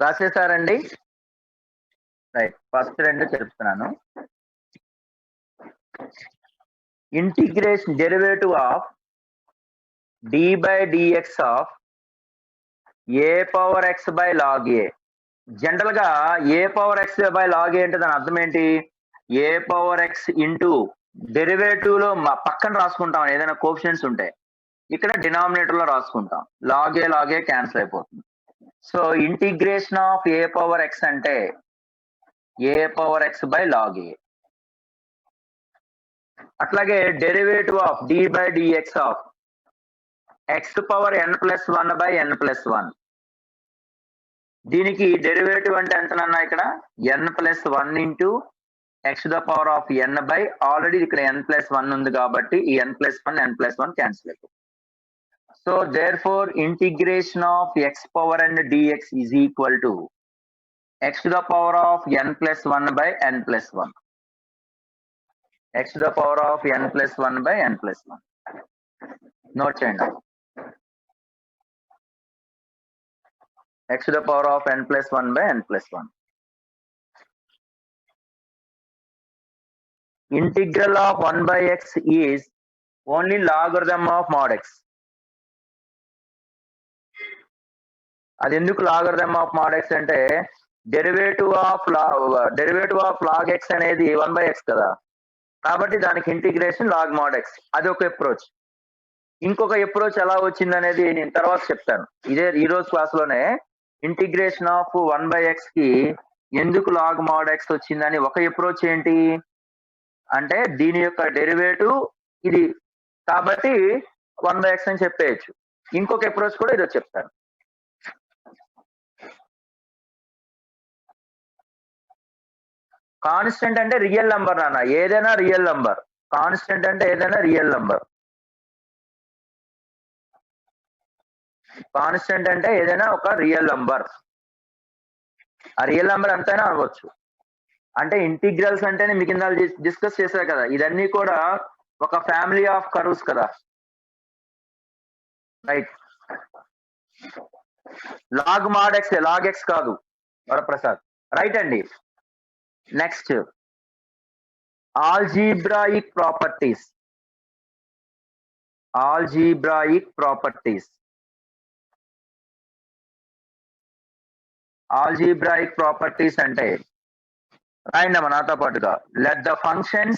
రాసేసారండి? రైట్. ఫస్ట్ రెండు చెప్తున్నాను. Integration derivative of d by dx of a power x by log a. General గా a power x by log a అంటే దాని అర్థం ఏంటి, a power x into derivative లో పక్కన రాసుకుంటాం ఏదైనా కోఎఫిషియెంట్స్ ఉంటే, ఇక్కడ డినామినేటర్ లో రాసుకుంటాం. log a క్యాన్సిల్ అయిపోతుంది. So integration of a power x అంటే a power x by log a. అట్లాగే derivative of d by dx of x power n plus 1 by n plus 1. దీనికి డెరివేటివ్ అంటే ఎంతనన్నా ఇక్కడ n+1 into x to the power of n by already ఇక్కడ n+1 ఉంది కాబట్టి ఈ n+1 cancel అవుతుంది. So therefore integration of x power n dx is equal to x to the power of n+1 by n+1. x to the power of n+1 by n+1. Note చేయండి. x to the power of n+1 by n+1. Integral of 1 by x is only logarithm of mod x. అది ఎందుకు logarithm of mod x అంటే derivative of log x అనేది 1 by x కదా, కాబట్టి దానికి integration log mod x. అది ఒక approach. ఇంకొక అప్రోచ్ ఎలా వచ్చింది అనేది నేను తర్వాత చెప్తాను. ఇదే ఈ రోజు క్లాస్ లోనే ఇంటిగ్రేషన్ ఆఫ్ 1 by x కి ఎందుకు log mod x వచ్చిందని ఒక అప్రోచ్ ఏంటి అంటే దీని యొక్క డెరివేటివ్ ఇది కాబట్టి 1 by x అని చెప్పేయచ్చు. ఇంకొక అప్రోచ్ కూడా ఈరోజు చెప్తాను. కాన్స్టెంట్ అంటే రియల్ నంబర్ నాన్న, ఏదైనా రియల్ నంబర్. కాన్స్టెంట్ అంటే ఏదైనా రియల్ నంబర్. కాన్స్టెంట్ అంటే ఏదైనా ఒక రియల్ నంబర్. ఆ రియల్ నంబర్ ఎంతైనా అవ్వచ్చు. అంటే ఇంటిగ్రల్స్ అంటేనే మీకు కింద డిస్కస్ చేశారు కదా, ఇదన్నీ కూడా ఒక ఫ్యామిలీ ఆఫ్ కర్వ్స్ కదా, right. Log mod x, log x కాదు వరప్రసాద్, రైట్ అండి. Next algebraic properties. algebraic properties. algebraic properties అంటే రాయండి అమ్మ నాతో పాటుగా. let the functions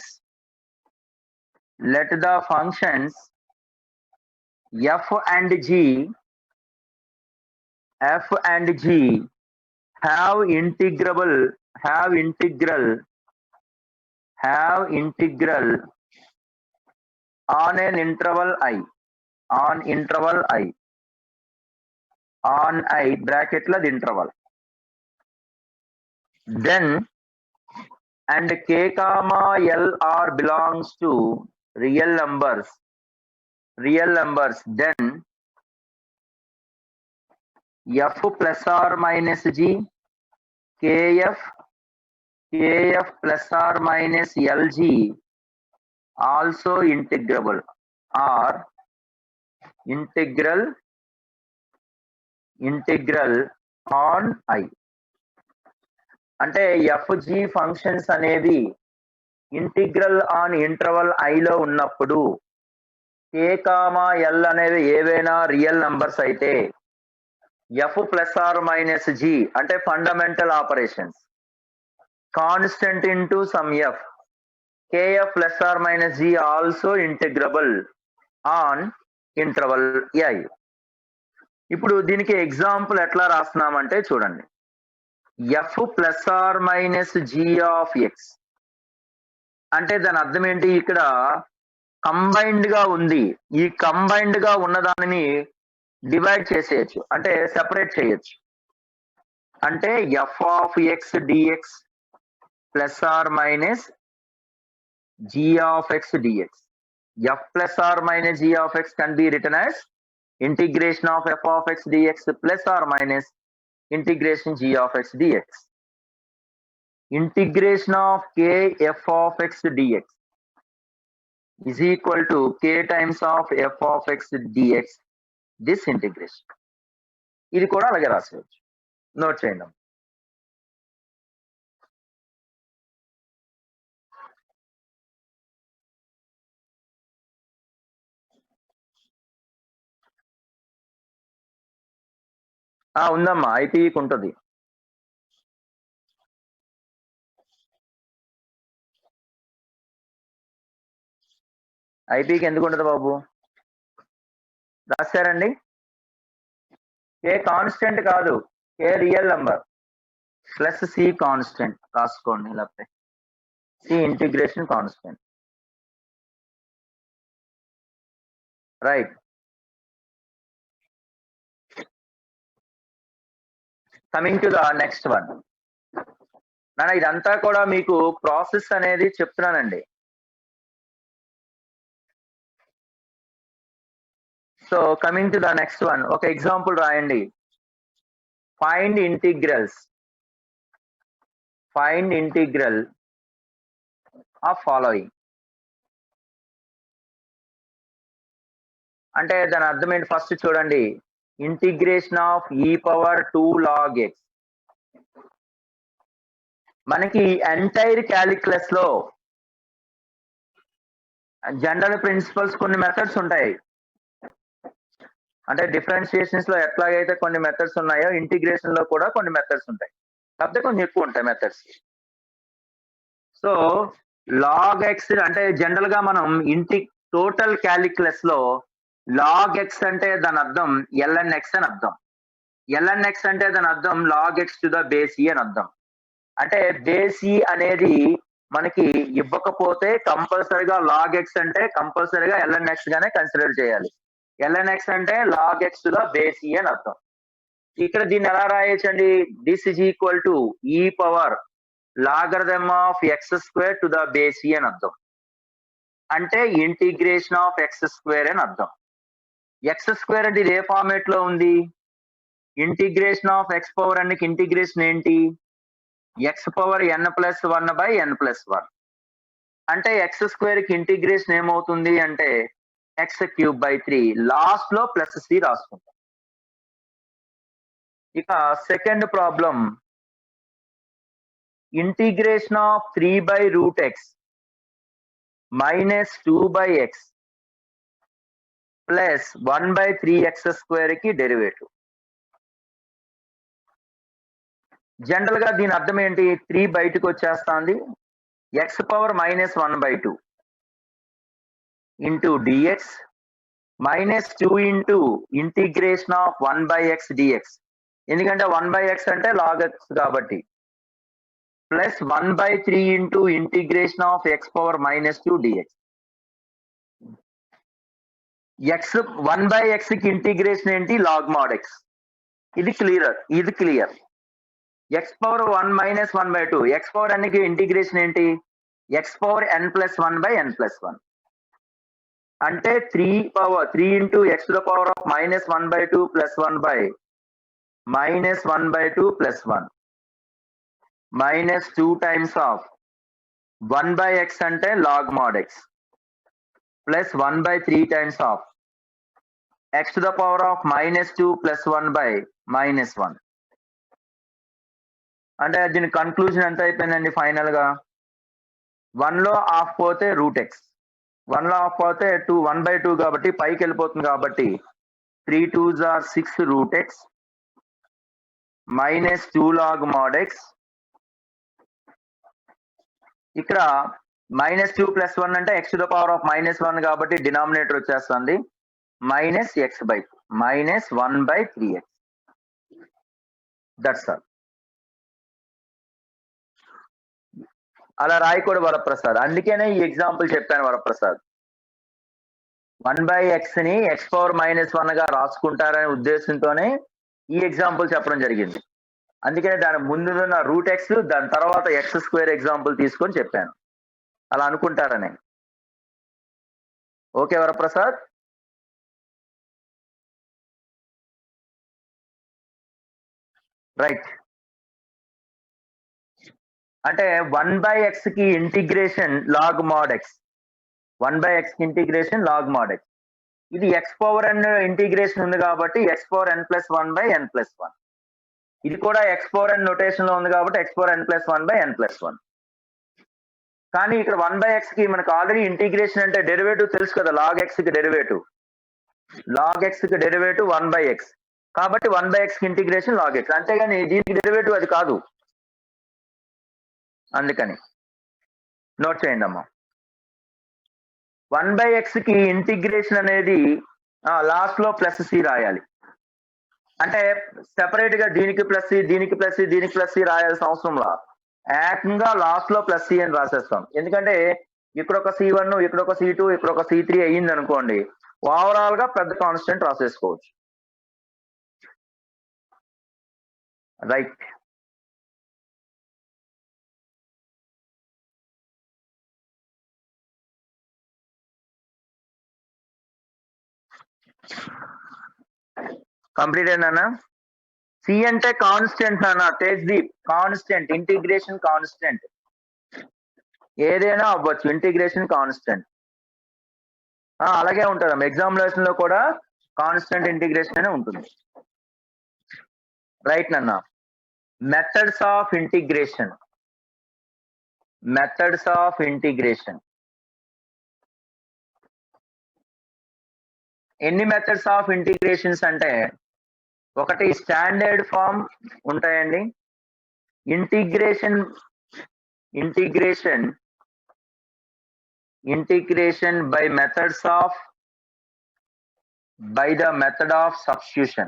f and g have integral on an interval I, on I bracket la interval, then and k comma l r belongs to real numbers, then f plus or minus g, kf plus or minus lg also integrable or integral on I. అంటే fg functions అనేవి integral on interval I లో ఉన్నప్పుడు k, l అనేవి ఏవైనా real numbers అయితే f plus or minus g అంటే fundamental operations, constant into sum f, kf plus or minus g also integrable on interval I. ఇప్పుడు దీనికి example ఎట్లా రాస్తున్నామంటే చూడండి, f plus or minus g of x అంటే దాని అర్థం ఏంటి, ఇక్కడ కంబైన్డ్ గా ఉంది. ఈ కంబైన్డ్ గా ఉన్న దానిని డివైడ్ చేసేయచ్చు, అంటే సెపరేట్ చేయొచ్చు. అంటే f of x dx plus or minus g of x dx. f plus or minus g of x can be written as integration of f of x dx plus or minus integration g of x dx. Integration of k f of x dx is equal to k times of f of x dx, this integration. ఇది కూడా అలాగే రాసేయచ్చు, note చేయండి. ఉందమ్మా, ఐపీకి ఉంటుంది. ఐపీకి ఎందుకు ఉంటుంది బాబు, రాశారండి. ఏ కాన్స్టెంట్ కాదు, ఏ real number plus c constant రాసుకోండి, లేకపోతే c integration constant, right. Coming to the next one. నాన్న ఇదంతా కూడా మీకు ప్రాసెస్ అనేది చెప్తున్నానండి. So coming to the next one, ఒక ఎగ్జాంపుల్ రాయండి. Find integral of following. అంటే దాని అర్థం ఏంటి? ఫస్ట్ చూడండి, integration of e⁻2 log x. మనకి ఎంటైర్ క్యాలిక్యులస్ లో జనరల్ ప్రిన్సిపల్స్ కొన్ని మెథడ్స్ ఉంటాయి. అంటే డిఫరెన్షియేషన్స్ లో ఎట్లాగైతే కొన్ని మెథడ్స్ ఉన్నాయో ఇంటిగ్రేషన్ లో కూడా కొన్ని మెథడ్స్ ఉంటాయి, కాకపోతే కొంచెం ఎక్కువ ఉంటాయి మెథడ్స్. సో లాగ్ ఎక్స్ అంటే జనరల్ గా మనం టోటల్ క్యాలిక్యులస్ లో లాగ్ ఎక్స్ అంటే దాని అర్థం ln(x) అని అర్థం. ln(x) అంటే దాని అర్థం log x to the base e అని అర్థం. అంటే బేస్ e అనేది మనకి ఇవ్వకపోతే కంపల్సరీగా లాగ్ ఎక్స్ అంటే కంపల్సరీగా ln(x) గానే కన్సిడర్ చేయాలి. ln(x) అంటే log x to the base e అని అర్థం. ఇక్కడ దీన్ని ఎలా రాయొచ్చండి? This is equal to e⁻logarithm of x² to the base e అని అర్థం. అంటే ఇంటిగ్రేషన్ ఆఫ్ x² అని అర్థం. x² అంటే ఇది ఏ ఫార్మేట్ లో ఉంది? ఇంటిగ్రేషన్ ఆఫ్ x⁻n కి ఇంటిగ్రేషన్ ఏంటి? x⁻n+1/n+1. అంటే x² కి ఇంటిగ్రేషన్ ఏమవుతుంది అంటే x³ 3. లాస్ట్ లో +c రాసుకుంటాం. ఇక second problem, integration of 3/√x -2/x plus 1/3x² కి డెరివేటివ్. జనరల్ గా దీని అర్థం ఏంటి? 3 బయటకు వచ్చేస్తుంది. x⁻−1/2 into dx -2 into integration of 1/x dx. ఎందుకంటే 1/x అంటే log x కాబట్టి, plus 1/3 into integration of x⁻−2 dx. 1/x కి ఇంటిగ్రేషన్ ఏంటి? log mod x. ఇది క్లియర్. x⁻1−1/2 x⁻n కి ఇంటిగ్రేషన్ ఏంటి? x⁻n+1/n+1. అంటే 3 into x⁻−1/2 plus 1/−1/2 plus 1 -2 times of 1/x అంటే log mod x plus 1/3 times of x⁻−2 plus 1/−1. అంటే దీని conclusion ఎంత అయిపోయిందండి? ఫైనల్ గా 1 లో హాఫ్ పోతే √x, 1 లో హాఫ్ పోతే 1/2 కాబట్టి పైకి వెళ్ళిపోతుంది కాబట్టి 3 2s are 6 √x -2 log mod x. ఇక్కడ -2 + 1 అంటే x⁻−1 కాబట్టి డినామినేటర్ వచ్చేస్తుంది -x/2 -1/3x. That's all. అలా రాయకూడదు వరప్రసాద్, అందుకనే ఈ ఎగ్జాంపుల్ చెప్పాను వరప్రసాద్. 1/x ని x⁻−1 గా రాసుకుంటారనే ఉద్దేశంతోనే ఈ ఎగ్జాంపుల్ చెప్పడం జరిగింది. అందుకనే దాని ముందున్న √x దాని తర్వాత x² ఎగ్జాంపుల్ తీసుకొని చెప్పాను, అలా అనుకుంటారని. ఓకే వరప్రసాద్? రైట్. అంటే 1/x కి integration log mod x, 1/x కి ఇంటిగ్రేషన్ log mod x. ఇది x⁻n ఇంటిగ్రేషన్ ఉంది కాబట్టి x⁻n+1/n+1. ఇది కూడా x⁻n నొటేషన్ లో ఉంది కాబట్టి x⁻n+1/n+1. కానీ ఇక్కడ 1/x కి మనకు ఆల్రెడీ ఇంటిగ్రేషన్ అంటే డెరివేటివ్ తెలుసు కదా, log x కి డెరివేటివ్ 1/x కాబట్టి 1/x కి ఇంటిగ్రేషన్ log x, అంతేగాని దీనికి డెరివేటివ్ అది కాదు. అందుకని నోట్ చేయండి అమ్మా. 1/x కి ఇంటిగ్రేషన్ అనేది లాస్ట్ లో +c రాయాలి. అంటే సెపరేట్ గా దీనికి +c దీనికి +c దీనికి +c రాయాల్సిన అవసరం లా, ఏకంగా లాస్ట్ లో +c అని రాసేస్తాం. ఎందుకంటే ఇక్కడ ఒక C1 ఇక్కడ ఒక C2 ఇక్కడ ఒక C3 అయ్యింది అనుకోండి, ఓవరాల్ గా పెద్ద కాన్స్టెంట్ రాసేసుకోవచ్చు. రైట్. కంప్లీటెడ్ అన్న. సి అంటే కాన్స్టెంట్ అన్న, తేజ్దీప్. కాన్స్టెంట్, ఇంటిగ్రేషన్ కాన్స్టెంట్, ఏదైనా అవ్వచ్చు, ఇంటిగ్రేషన్ కాన్స్టెంట్. అలాగే ఉంటుంది ఎగ్జామినేషన్ లో కూడా, కాన్స్టెంట్ ఇంటిగ్రేషన్ అనే ఉంటుంది. రైట్ నాన్న. Methods of integration. Methods of integration. ఎన్ని మెథడ్స్ ఆఫ్ ఇంటిగ్రేషన్స్ అంటే, ఒకటి స్టాండర్డ్ ఫామ్ ఉంటాయండి. Integration by methods of, by the method of substitution.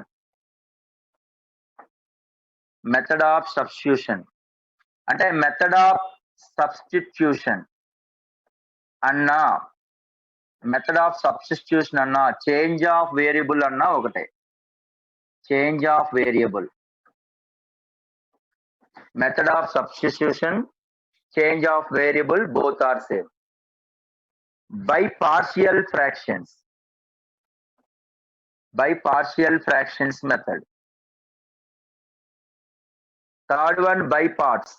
Method of substitution అంటే method of substitution అన్నా, method of substitution అన్నా, change of variable అన్నా ఒకటే. change of variable, method of substitution, change of variable, both are same. By partial fractions, by partial fractions method. Third one by parts.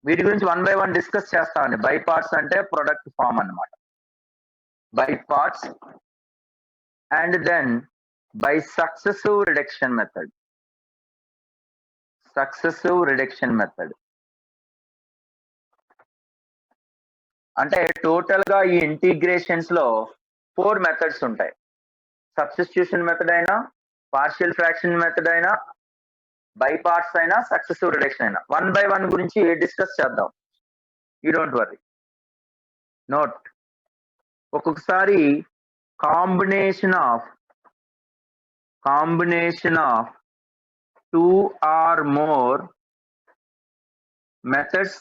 వీటి గురించి 1 by 1 discuss చేస్తామండి. By parts అంటే product form అన్నమాట. By parts and then by successive reduction method. Successive reduction method అంటే total గా ఈ integrations లో 4 methods ఉంటాయి. సబ్స్టిట్యూషన్ మెథడ్ అయినా, పార్షియల్ ఫ్రాక్షన్ మెథడ్ అయినా, బై పార్ట్స్ అయినా, సక్సెసివ్ రిడక్షన్ అయినా 1 by 1 గురించి డిస్కస్ చేద్దాం. You don't worry. నోట్, ఒక్కొక్కసారి combination of 2 or more methods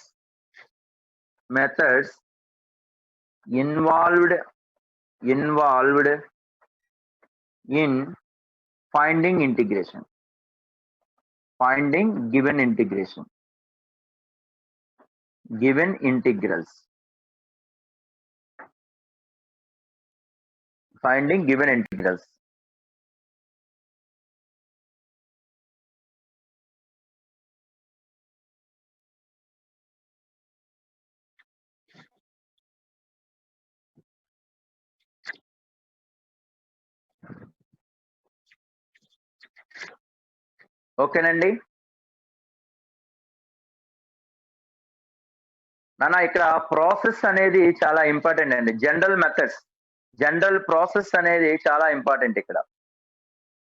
involved in finding integration, finding given integration, given integrals, finding given integrals. ఓకేనండి నాన్న, ఇక్కడ ప్రాసెస్ అనేది చాలా ఇంపార్టెంట్ అండి. జనరల్ మెథడ్స్, జనరల్ ప్రాసెస్ అనేది చాలా ఇంపార్టెంట్ ఇక్కడ.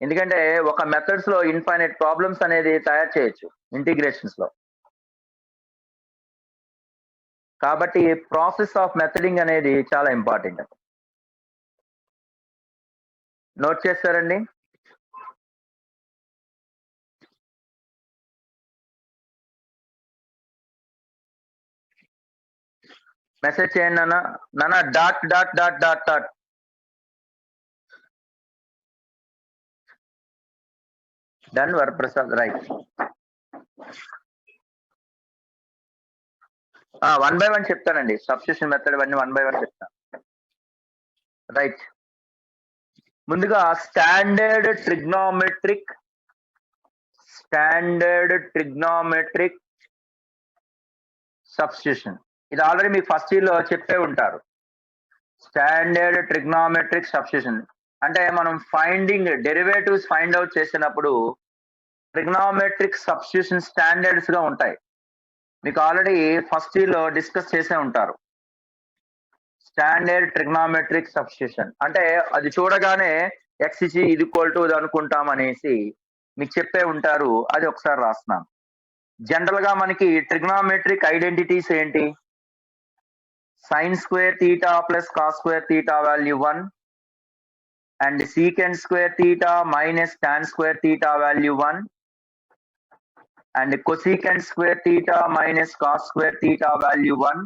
ఎందుకంటే ఒక మెథడ్స్ లో ఇన్ఫైనైట్ ప్రాబ్లమ్స్ అనేది తయారు చేయొచ్చు ఇంటిగ్రేషన్స్ లో. కాబట్టి ప్రాసెస్ ఆఫ్ మెథడింగ్ అనేది చాలా ఇంపార్టెంట్. నోట్ చేస్తారండి? మెసేజ్ చేయండి నాన్న. నాన్న dot dot dot dot dot. Done Varaprasad, right. 1 by 1 చెప్తానండి. సబ్స్టిట్యూషన్ మెథడ్ అన్ని 1 by 1 చెప్తాను. రైట్. ముందుగా స్టాండర్డ్ ట్రిగ్నోమెట్రిక్ సబ్స్టిట్యూషన్. ఇది ఆల్రెడీ మీకు ఫస్ట్ ఇయర్ లో చెప్పే ఉంటారు. స్టాండర్డ్ ట్రిగ్నోమెట్రిక్ సబ్స్టిట్యూషన్ అంటే మనం ఫైండింగ్ డెరివేటివ్స్ ఫైండ్ అవుట్ చేసినప్పుడు ట్రిగ్నోమెట్రిక్ సబ్స్టిట్యూషన్ స్టాండర్డ్స్ గా ఉంటాయి. మీకు ఆల్రెడీ ఫస్ట్ ఇయర్ లో డిస్కస్ చేసే ఉంటారు. స్టాండర్డ్ ట్రిగ్నోమెట్రిక్ సబ్స్టిట్యూషన్ అంటే అది చూడగానే x is equal to అనుకుంటాం అనేసి మీకు చెప్పే ఉంటారు. అది ఒకసారి రాస్తున్నాను. జనరల్ గా మనకి ట్రిగ్నోమెట్రిక్ ఐడెంటిటీస్ ఏంటి? sin square theta plus cos square theta value 1 and secant square theta minus tan square theta value 1 and cosecant square theta minus cos square theta value 1,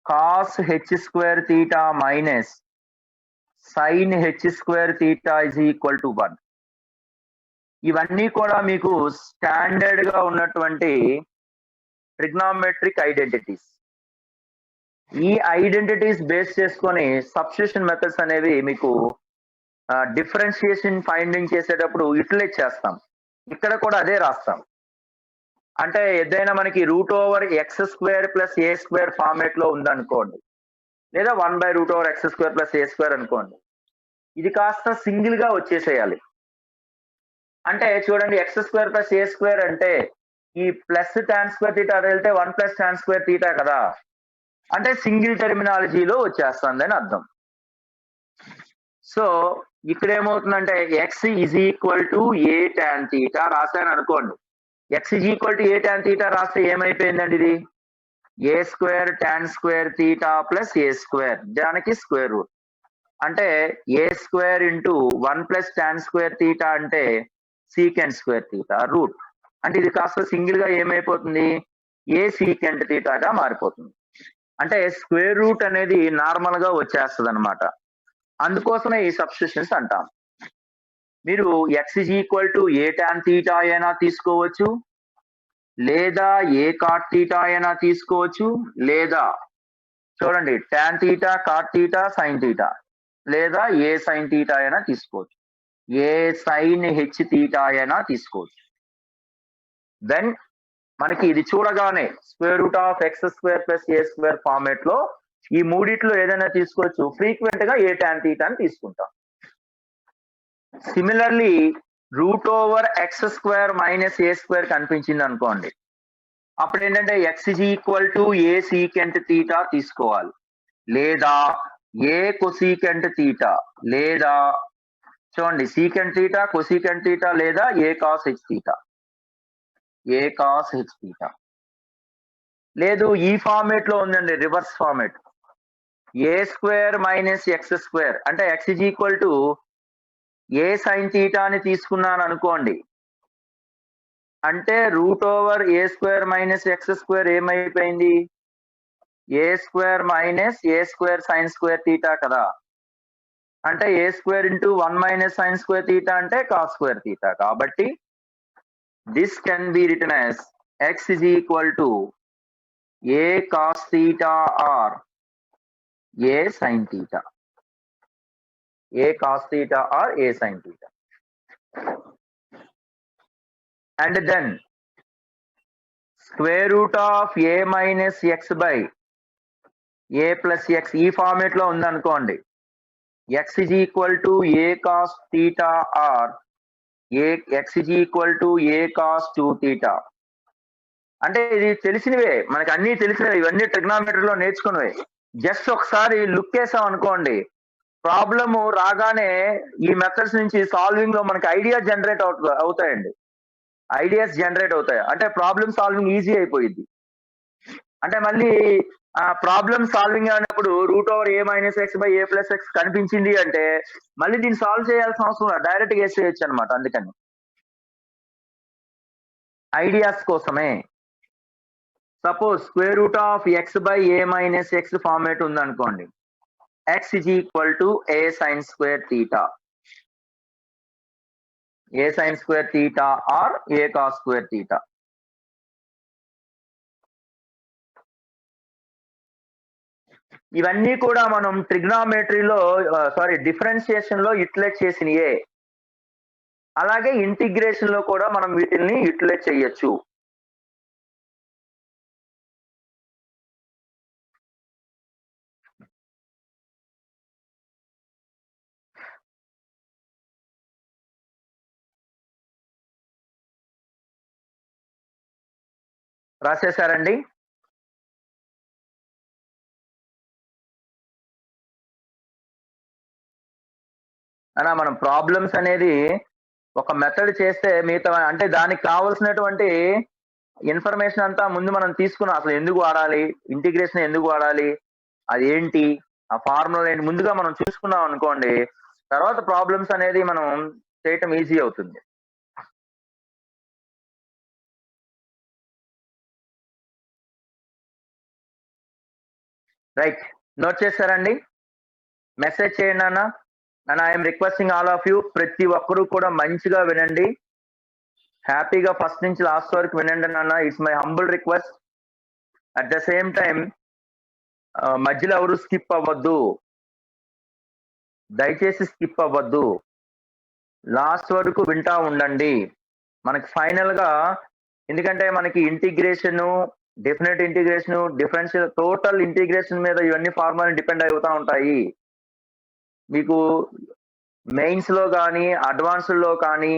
cos h square theta minus sin h square theta is equal to 1. ఇవన్నీ కూడా మీకు standard గా ఉన్నటువంటి trigonometric identities. ఈ identities base చేసుకొని substitution methods అనేవి మీకు differentiation finding చేసేటప్పుడు యూటిలైజ్ చేస్తాం. ఇక్కడ కూడా అదే రాస్తాం. అంటే ఏదైనా మనకి √x² + a² ఫార్మేట్ లో ఉందనుకోండి, లేదా 1/√x² + a² అనుకోండి, ఇది కాస్త సింగిల్ గా వచ్చేసేయాలి. అంటే చూడండి, x² + a² అంటే ఈ ప్లస్ tan² θ వెళ్తే 1 + tan² θ కదా, అంటే సింగిల్ టెర్మినాలజీలో వచ్చేస్తుంది అని అర్థం. సో ఇక్కడ ఏమవుతుందంటే x = a tan θ రాశాను అనుకోండి. x = a tan θ రాస్తే ఏమైపోయిందండి, ఇది a² tan² θ + a², దానికి స్క్వేర్ రూట్. అంటే a² × 1 + tan² θ అంటే secant² θ రూట్. అంటే ఇది కాస్త సింగిల్ గా ఏమైపోతుంది, a secant θ గా మారిపోతుంది. అంటే స్క్వేర్ రూట్ అనేది నార్మల్ గా వచ్చేస్తుంది అనమాట. అందుకోసమే ఈ సబ్స్టిట్యూషన్స్ అంటాం. మీరు x = a tan θ అయినా తీసుకోవచ్చు, లేదా a cot θ అయినా తీసుకోవచ్చు, లేదా చూడండి tan θ, cot θ, sin θ, లేదా a sin θ అయినా తీసుకోవచ్చు, a sin h θ అయినా తీసుకోవచ్చు. దెన్ మనకి ఇది చూడగానే √x² + a² ఫార్మేట్ లో ఈ మూడిట్లో ఏదైనా తీసుకోవచ్చు. ఫ్రీక్వెంట్ గా a tan θ అని తీసుకుంటాం. సిమిలర్లీ √x² - a² కనిపించింది అనుకోండి, అప్పుడు ఏంటంటే x = a secant θ తీసుకోవాలి, లేదా a cosecant θ, లేదా చూడండి secant θ, cosecant θ, లేదా a cos h θ, a cos h θ. లేదు ఈ ఫార్మేట్ లో ఉందండి, రివర్స్ ఫార్మేట్, a² - x² అంటే x = a sin θ అని తీసుకున్నాను అనుకోండి, అంటే √a² - x² ఏమైపోయింది, a² - a² sin² θ కదా, అంటే a² × 1 - sin² θ అంటే cos² θ. కాబట్టి this can be written as x = a cos θ or a sin θ, a cos θ or a sin θ. And then √a - x / a + x ఈ ఫార్మేట్ లో ఉందనుకోండి, x = a cos θ or x = a cos 2θ. అంటే ఇది తెలిసినవే, మనకి అన్ని తెలిసినవి, ఇవన్నీ ట్రిగ్నామెట్రీలో నేర్చుకున్నవే. జస్ట్ ఒకసారి లుక్ వేసాం అనుకోండి, ప్రాబ్లమ్ రాగానే ఈ మెథడ్స్ నుంచి సాల్వింగ్ లో మనకి ఐడియాస్ జనరేట్ అవుతాయండి. ఐడియాస్ జనరేట్ అవుతాయి అంటే ప్రాబ్లమ్ సాల్వింగ్ ఈజీ అయిపోయింది. అంటే మళ్ళీ ప్రాబ్లమ్ సాల్వింగ్ అన్నప్పుడు √a - x / a + x కనిపించింది అంటే మళ్ళీ దీన్ని సాల్వ్ చేయాల్సిన అవసరం లేదు, డైరెక్ట్ గా వేసేయచ్చు అనమాట. అందుకని ఐడియాస్ కోసమే. Suppose √x / a - x format ఉందనుకోండి, x = a sin² θ, a sin² θ or a cos² θ. ఇవన్నీ కూడా మనం ట్రిగ్నామెట్రీలో డిఫరెన్షియేషన్ లో యూటిలైజ్ చేసినయే. అలాగే ఇంటిగ్రేషన్ లో కూడా మనం వీటిని యూటిలైజ్ చేయొచ్చు. రాసేసారండి? అలా మనం ప్రాబ్లమ్స్ అనేది ఒక మెథడ్ చేస్తే మిగతా అంటే దానికి కావాల్సినటువంటి ఇన్ఫర్మేషన్ అంతా ముందు మనం తీసుకున్నాం. అసలు ఎందుకు వాడాలి, ఇంటిగ్రేషన్ ఎందుకు వాడాలి, అది ఏంటి, ఆ ఫార్ములా ఏంటి, ముందుగా మనం చూసుకున్నాం అనుకోండి, తర్వాత ప్రాబ్లమ్స్ అనేది మనం చేయటం ఈజీ అవుతుంది. రైట్, నోట్ చేశారండి? మెసేజ్ చేయండి అన్న. And I'm requesting all of you, ప్రతి ఒక్కరూ కూడా మంచిగా వినండి, హ్యాపీగా ఫస్ట్ నుంచి లాస్ట్ వరకు వినండి నాన్న. It's my humble request. At the same time మధ్యలో ఎవరు స్కిప్ అవ్వద్దు, దయచేసి స్కిప్ అవ్వద్దు, లాస్ట్ వరకు వింటా ఉండండి. మనకి ఫైనల్ గా, ఎందుకంటే మనకి integration, definite integration, differential, total integration మీద ఇవన్నీ ఫార్ములా డిపెండ్ అవుతా ఉంటాయి. మీకు మెయిన్స్ లో కానీ, అడ్వాన్స్ లో కానీ,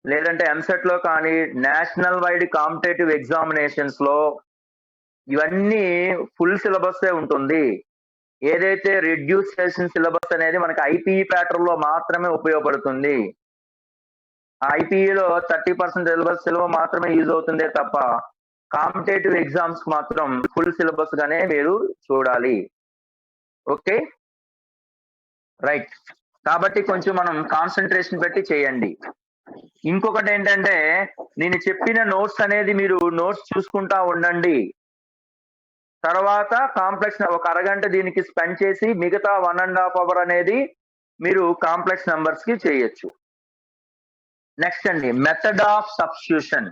లేదంటే ఎంసెట్ లో కానీ, నేషనల్ వైడ్ కాంపిటేటివ్ ఎగ్జామినేషన్స్ లో ఇవన్నీ ఫుల్ సిలబస్ ఉంటుంది. ఏదైతే రిడ్యూస్ చేసిన సిలబస్ అనేది మనకి ఐపీఈ ప్యాటర్న్ లో మాత్రమే ఉపయోగపడుతుంది. ఐపీఈలో 30% సిలబస్ మాత్రమే యూజ్ అవుతుందే తప్ప కాంపిటేటివ్ ఎగ్జామ్స్ మాత్రం ఫుల్ సిలబస్ గానే మీరు చూడాలి. Okay, right. కాబట్టి కొంచెం మనం కాన్సన్ట్రేషన్ పెట్టి చేయండి. ఇంకొకటి ఏంటంటే, నేను చెప్పిన నోట్స్ అనేది మీరు నోట్స్ చూసుకుంటా ఉండండి. తర్వాత కాంప్లెక్స్ ఒక అరగంట దీనికి స్పెండ్ చేసి మిగతా 1.5 hour అనేది మీరు కాంప్లెక్స్ నంబర్స్ కి చేయొచ్చు. నెక్స్ట్ అండి, method of substitution.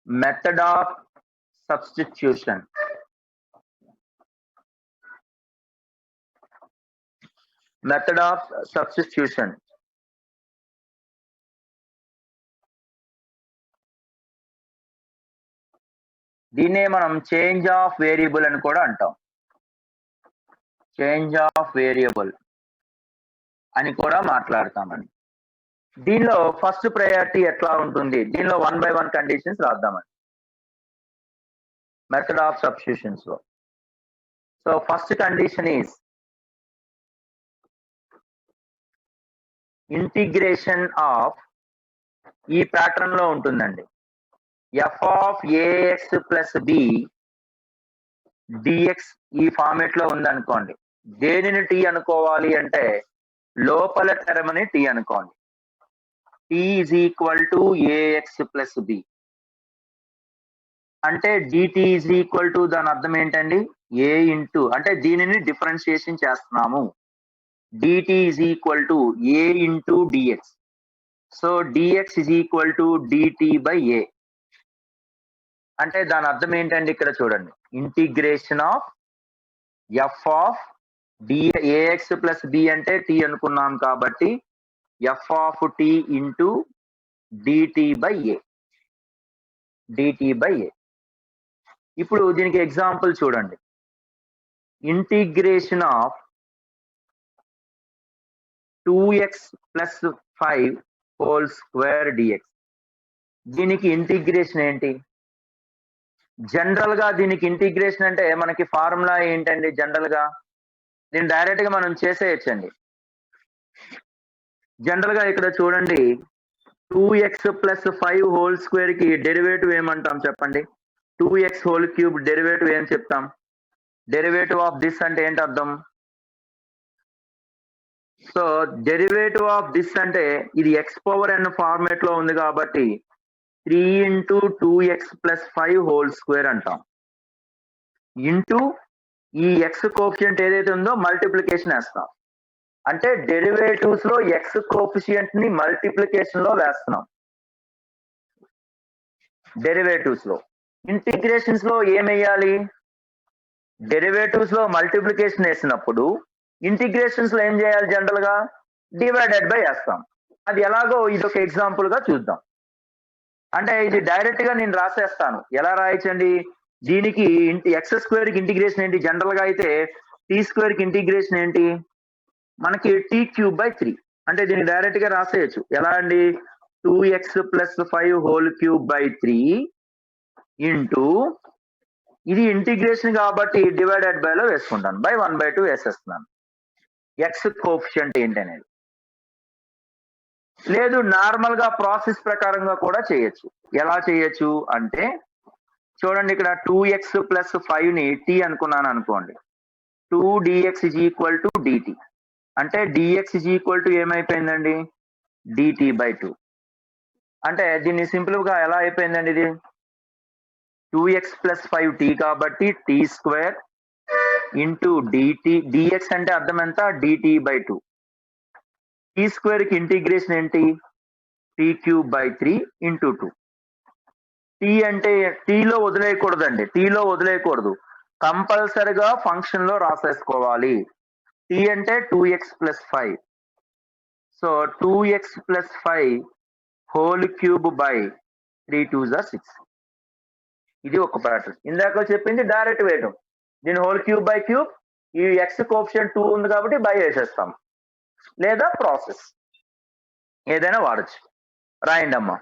Method of substitution. Method of substitution. దీన్నే మనం చేంజ్ ఆఫ్ వేరియబుల్ అని కూడా అంటాం. చేంజ్ ఆఫ్ వేరియబుల్ అని కూడా మాట్లాడతామండి. దీనిలో ఫస్ట్ ప్రయారిటీ ఎట్లా ఉంటుంది, దీనిలో 1 by 1 కండిషన్స్ రాద్దామండి మెథడ్ ఆఫ్ సబ్స్టిట్యూషన్స్ లో. So first condition is integration of, ఈ ప్యాటర్న్ లో ఉంటుందండి, f of ax plus b dx ఈ ఫార్మేట్ లో ఉందనుకోండి. దేనిని టీ అనుకోవాలి అంటే లోపల టర్మ్ టీ అనుకోండి. T is equal to ax plus b అంటే డిటి ఈజ్ ఈక్వల్ టు, దాని అర్థం ఏంటండి, ఏ ఇంటూ, అంటే దీనిని డిఫరెన్షియేషన్ చేస్తున్నాము. Dt is equal to a into dx. So dx is equal to dt by a. అంటే దాని అర్థం ఏంటండి, ఇక్కడ చూడండి, integration of f of ax plus b అంటే టీ అనుకున్నాం కాబట్టి f of t into dt by a. Dt by a. ఇప్పుడు దీనికి ఎగ్జాంపుల్ చూడండి, integration of 2x plus 5 whole square dx. దీనికి ఇంటిగ్రేషన్ ఏంటి, జనరల్ గా దీనికి ఇంటిగ్రేషన్ అంటే మనకి ఫార్ములా ఏంటండి, జనరల్ గా దీన్ని డైరెక్ట్ గా మనం చేసేయచ్చండి. జనరల్ గా ఇక్కడ చూడండి, 2x ప్లస్ 5 హోల్ స్క్వేర్ కి డెరివేటివ్ ఏమంటాం చెప్పండి, 2x హోల్ క్యూబ్ డెరివేటివ్ ఏం చెప్తాం, డెరివేటివ్ ఆఫ్ దిస్ అంటే ఏంటి అర్థం. సో డెరివేటివ్ ఆఫ్ దిస్ అంటే ఇది ఎక్స్ పవర్ ఎన్ ఫార్మేట్ లో ఉంది కాబట్టి 3 into 2x plus 5 whole square అంటాం. ఇంటూ ఈ ఎక్స్ కోఫిషియంట్ ఏదైతే ఉందో మల్టిప్లికేషన్ వేస్తాం. అంటే డెరివేటివ్స్ లో ఎక్స్ కోఫిషియంట్ ని మల్టిప్లికేషన్ లో వేస్తున్నాం. డెరివేటివ్స్ లో, ఇంటిగ్రేషన్స్ లో ఏమేయాలి, డెరివేటివ్స్ లో మల్టిప్లికేషన్ వేసినప్పుడు ఇంటిగ్రేషన్స్ లో ఏం చేయాలి, జనరల్ గా డివైడెడ్ బై వేస్తాం. అది ఎలాగో ఇదొక ఎగ్జాంపుల్ గా చూద్దాం. అంటే ఇది డైరెక్ట్ గా నేను రాసేస్తాను, ఎలా రాయొచ్చండి, దీనికి ఎక్స్ స్క్వేర్ కి ఇంటిగ్రేషన్ ఏంటి, జనరల్ గా అయితే టీ స్క్వేర్ కి ఇంటిగ్రేషన్ ఏంటి మనకి టీ క్యూబ్ బై 3. అంటే దీన్ని డైరెక్ట్ గా రాసేయచ్చు, ఎలా అండి, 2x plus 5 whole cube by 3 into, ఇది ఇంటిగ్రేషన్ కాబట్టి డివైడెడ్ బై లో వేసుకుంటాను, బై 1/2 వేసేస్తున్నాను. ఎక్స్ కోఫిషియంట్ ఏంటి అనేది. లేదు నార్మల్ గా ప్రాసెస్ ప్రకారంగా కూడా చేయొచ్చు. ఎలా చేయొచ్చు అంటే చూడండి, ఇక్కడ 2x ప్లస్ 5 ని టీ అనుకున్నాను అనుకోండి, 2dx is equal to dt. అంటే dx ఈజ్ ఈక్వల్ టు ఏమైపోయిందండి, dt బై 2. అంటే దీన్ని సింపుల్ గా ఎలా అయిపోయిందండి, ఇది 2x ప్లస్ 5t కాబట్టి t square into dt, dx అంటే అర్థం ఎంత, డిటి బై 2. టీ స్క్వేర్ కి ఇంటిగ్రేషన్ ఏంటి, t cube by 3 into 2. T అంటే టీలో వదిలేయకూడదండి, టీలో వదిలేయకూడదు, కంపల్సరిగా ఫంక్షన్ లో రాసేసుకోవాలి. టీ అంటే 2x plus 5. So 2x plus 5 whole cube by 3 2s are 6. ఇది ఒక ప్యాటర్న్. ఇందాక చెప్పింది డైరెక్ట్ వేయడం, దీని హోల్ క్యూబ్ బై క్యూబ్, ఈ ఎక్స్ కోఎఫిషియంట్ 2 ఉంది కాబట్టి బై వేసేస్తాం, లేదా ప్రాసెస్ ఏదైనా వాడచ్చు. రాయండి అమ్మా.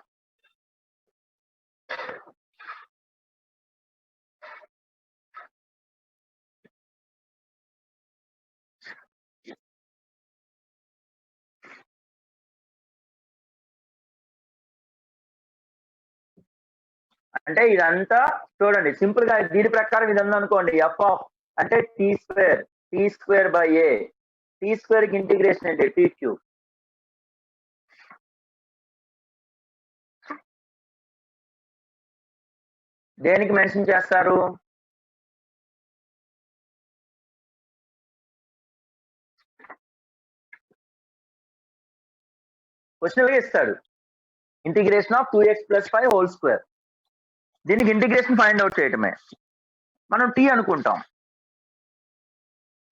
అంటే ఇదంతా చూడండి సింపుల్ గా దీని ప్రకారం ఇది ఉందనుకోండి, ఎఫ్ ఆఫ్ అంటే t square by a, t square కి ఇంటిగ్రేషన్ ఏంటి, టీ క్యూబ్. దేనికి మెన్షన్ చేస్తారు, క్వశ్చన్ ఇస్తాడు, integration of 2x plus 5 whole square. దీనికి ఇంటిగ్రేషన్ ఫైండ్ అవుట్ చేయటమే, మనం టీ అనుకుంటాం,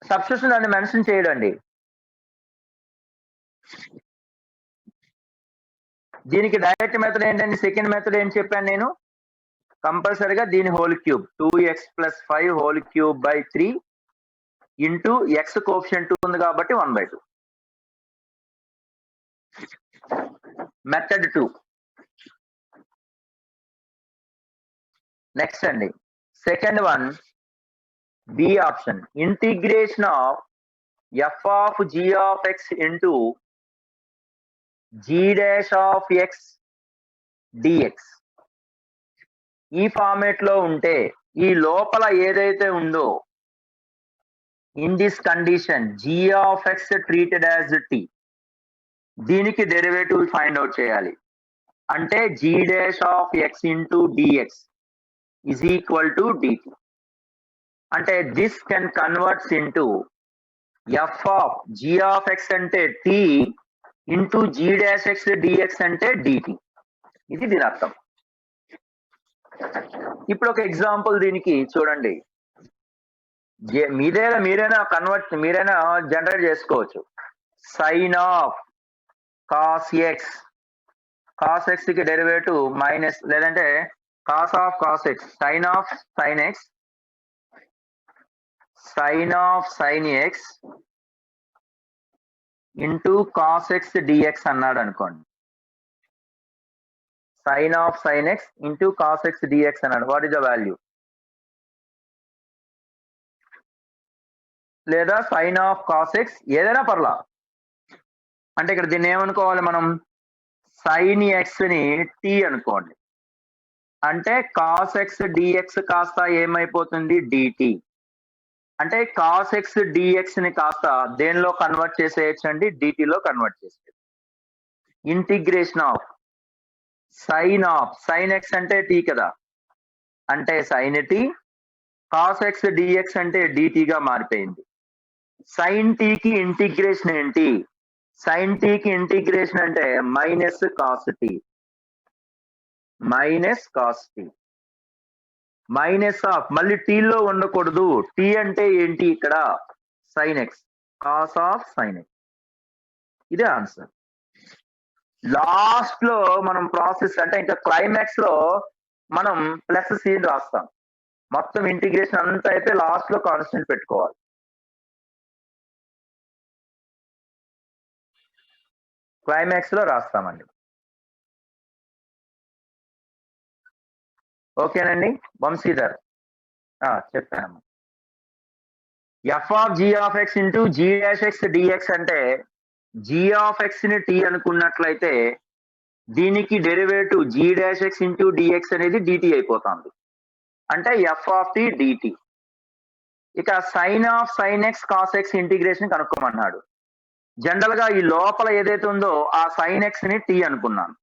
సబ్స్టిట్యూషన్ దాన్ని మెన్షన్ చేయడండి. దీనికి డైరెక్ట్ మెథడ్ ఏంటండి, సెకండ్ మెథడ్ ఏం చెప్పాను నేను, కంపల్సరీగా దీని whole cube 2x plus 5 whole cube by 3 into x coefficient 2 ఉంది కాబట్టి 1/2. మెథడ్ 2. నెక్స్ట్ అండి second one, b option, integration of f of g of x into g dash of x dx. ఈ format లో ఉంటే, ఈ లోపల ఏదైతే ఉందో, in this condition g of x treated as t, దీనికి డెరివేటివ్ ఫైండ్ అవుట్ చేయాలి. అంటే g dash of x into dx is equal to dt. అంటే this can converts into f of g of x అంటే t into g dash x dx అంటే dt. ఇది దీని అర్థం. ఇప్పుడు ఒక ఎగ్జాంపుల్ దీనికి చూడండి, మీరైనా జనరేట్ చేసుకోవచ్చు. Sine of cos x, cos x కి డెరివేటివ్ మైనస్, లేదంటే cos of cos x, sin of sin x, sin of sin x into cos x dx అన్నాడు అనుకోండి. sin of sin x into cos x dx అన్నాడు. What is the value? లేదా sin of cos x ఏదైనా పర్లా. అంటే ఇక్కడ దీన్ని ఏమనుకోవాలి మనం, sin x ని t అనుకోండి. అంటే cos x dx కాస్త ఏమైపోతుంది, dt. అంటే cos x dx ని కాస్త దేనిలో కన్వర్ట్ చేసేయచ్చు అండి, dt లో కన్వర్ట్ చేసేయచ్చు. ఇంటిగ్రేషన్ ఆఫ్ sin x అంటే t కదా, అంటే sin t, cos x dx అంటే dt గా మారిపోయింది. sin t కి ఇంటిగ్రేషన్ ఏంటి, sin t కి ఇంటిగ్రేషన్ అంటే minus cos t, minus cos t, minus of, మళ్ళీ t లో ఉండకూడదు, t అంటే ఏంటి ఇక్కడ, sin x, cos of sin x. ఇదే ఆన్సర్. లాస్ట్ లో మనం ప్రాసెస్ అంటే ఇంకా క్లైమాక్స్ లో మనం ప్లస్ సి రాస్తాం. మొత్తం ఇంటిగ్రేషన్ అంతా అయితే లాస్ట్ లో కాన్స్టెంట్ పెట్టుకోవాలి. క్లైమాక్స్ లో రాస్తామండి. ఓకేనండి. వంశీధర్ చెప్పాను. F of g of x into g dash x dx అంటే జీ ఆఫ్ ఎక్స్ ని టీ అనుకున్నట్లయితే దీనికి derivative g dash x into dx అనేది డిటి అయిపోతుంది. అంటే ఎఫ్ ఆఫ్ టి డిటి. ఇక sine of sine x cos x integration కనుక్కోమన్నాడు. General గా ఈ లోపల ఏదైతే ఉందో ఆ సైన్ ఎక్స్ ని టీ అనుకున్నాను.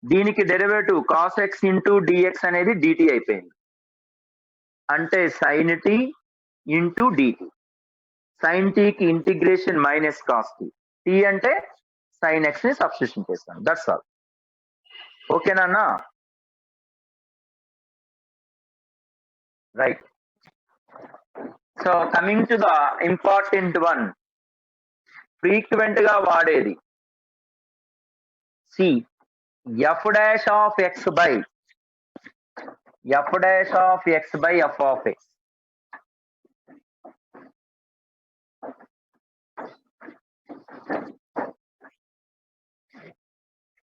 దీనికి derivative cos x into dx అనేది డిటి అయిపోయింది. అంటే sine t into dt. Sine టీకి integration minus cos t. T అంటే సైన్ ఎక్స్ ని సబ్స్టిట్యూషన్ చేస్తాను. That's all. ఓకేనా? Right. So coming to the important one, frequent గా వాడేది see f dash of x by f dash of x by f of x.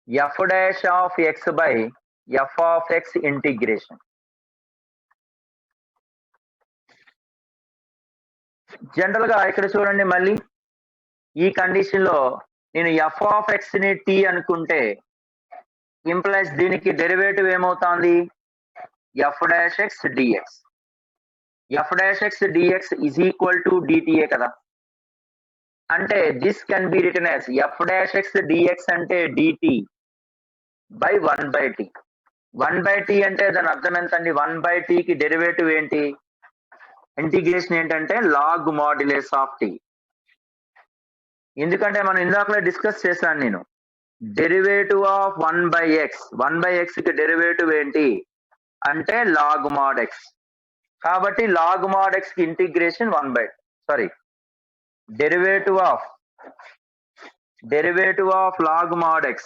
F dash of x by f of x integration. General గా ఇక్కడ చూడండి, మళ్ళీ ఈ condition లో నేను f of x ని టీ అనుకుంటే ఇంప్లైస్ దీనికి డెరివేటివ్ ఏమవుతుంది? F dash x dx. F dash x dx is equal to dt కదా. అంటే this can be written as f dash x dx అంటే డిటి బై 1/t. 1/t అంటే దాని అర్థం ఎంతండి? 1/t కి డెరివేటివ్ ఏంటి? ఇంటిగ్రేషన్ ఏంటంటే లాగ్ మాడ్యులస్ ఆఫ్ టీ. ఎందుకంటే మనం ఇందాకనే డిస్కస్ చేశాను నేను, డెరివేటివ్ ఆఫ్ 1/x. 1/x కి డెరివేటివ్ ఏంటి అంటే లాగ్ మాడ్ x. కాబట్టి లాగ్ మాడ్ x కి integration derivative of log mod x.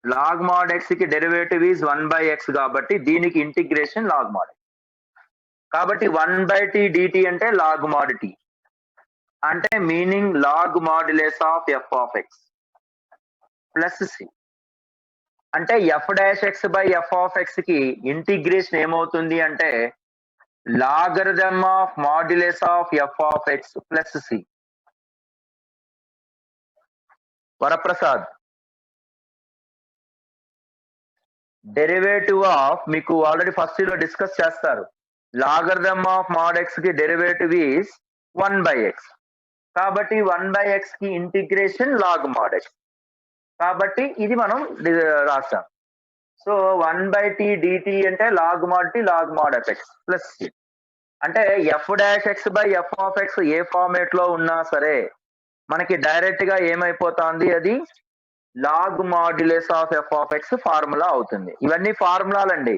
Log mod x కి డెరివేటివ్ ఈజ్ 1/x కాబట్టి దీనికి ఇంటిగ్రేషన్ లాగ్ మాడ్ x. కాబట్టి 1/t dt అంటే లాగ్ మాడ్ t, అంటే meaning log modulus of f of x plus c. అంటే f dash x by f of x కి integration ఏమవుతుంది అంటే logarithm of modulus of f of x plus c. Varaprasad, derivative of మీకు already first లో discuss చేస్తారు. Logarithm of mod x కి derivative is 1/x. కాబట్టి 1/x కి ఇంటిగ్రేషన్ లాగ్ మాడ్ x. కాబట్టి ఇది మనం రాస్తాం. సో 1/t dt అంటే log mod t log mod fx plus c. అంటే f dash x by f of x ఏ ఫార్మేట్ లో ఉన్నా సరే మనకి డైరెక్ట్ గా ఏమైపోతుంది, అది log modulus of f of x formula అవుతుంది. ఇవన్నీ ఫార్ములాలు అండి.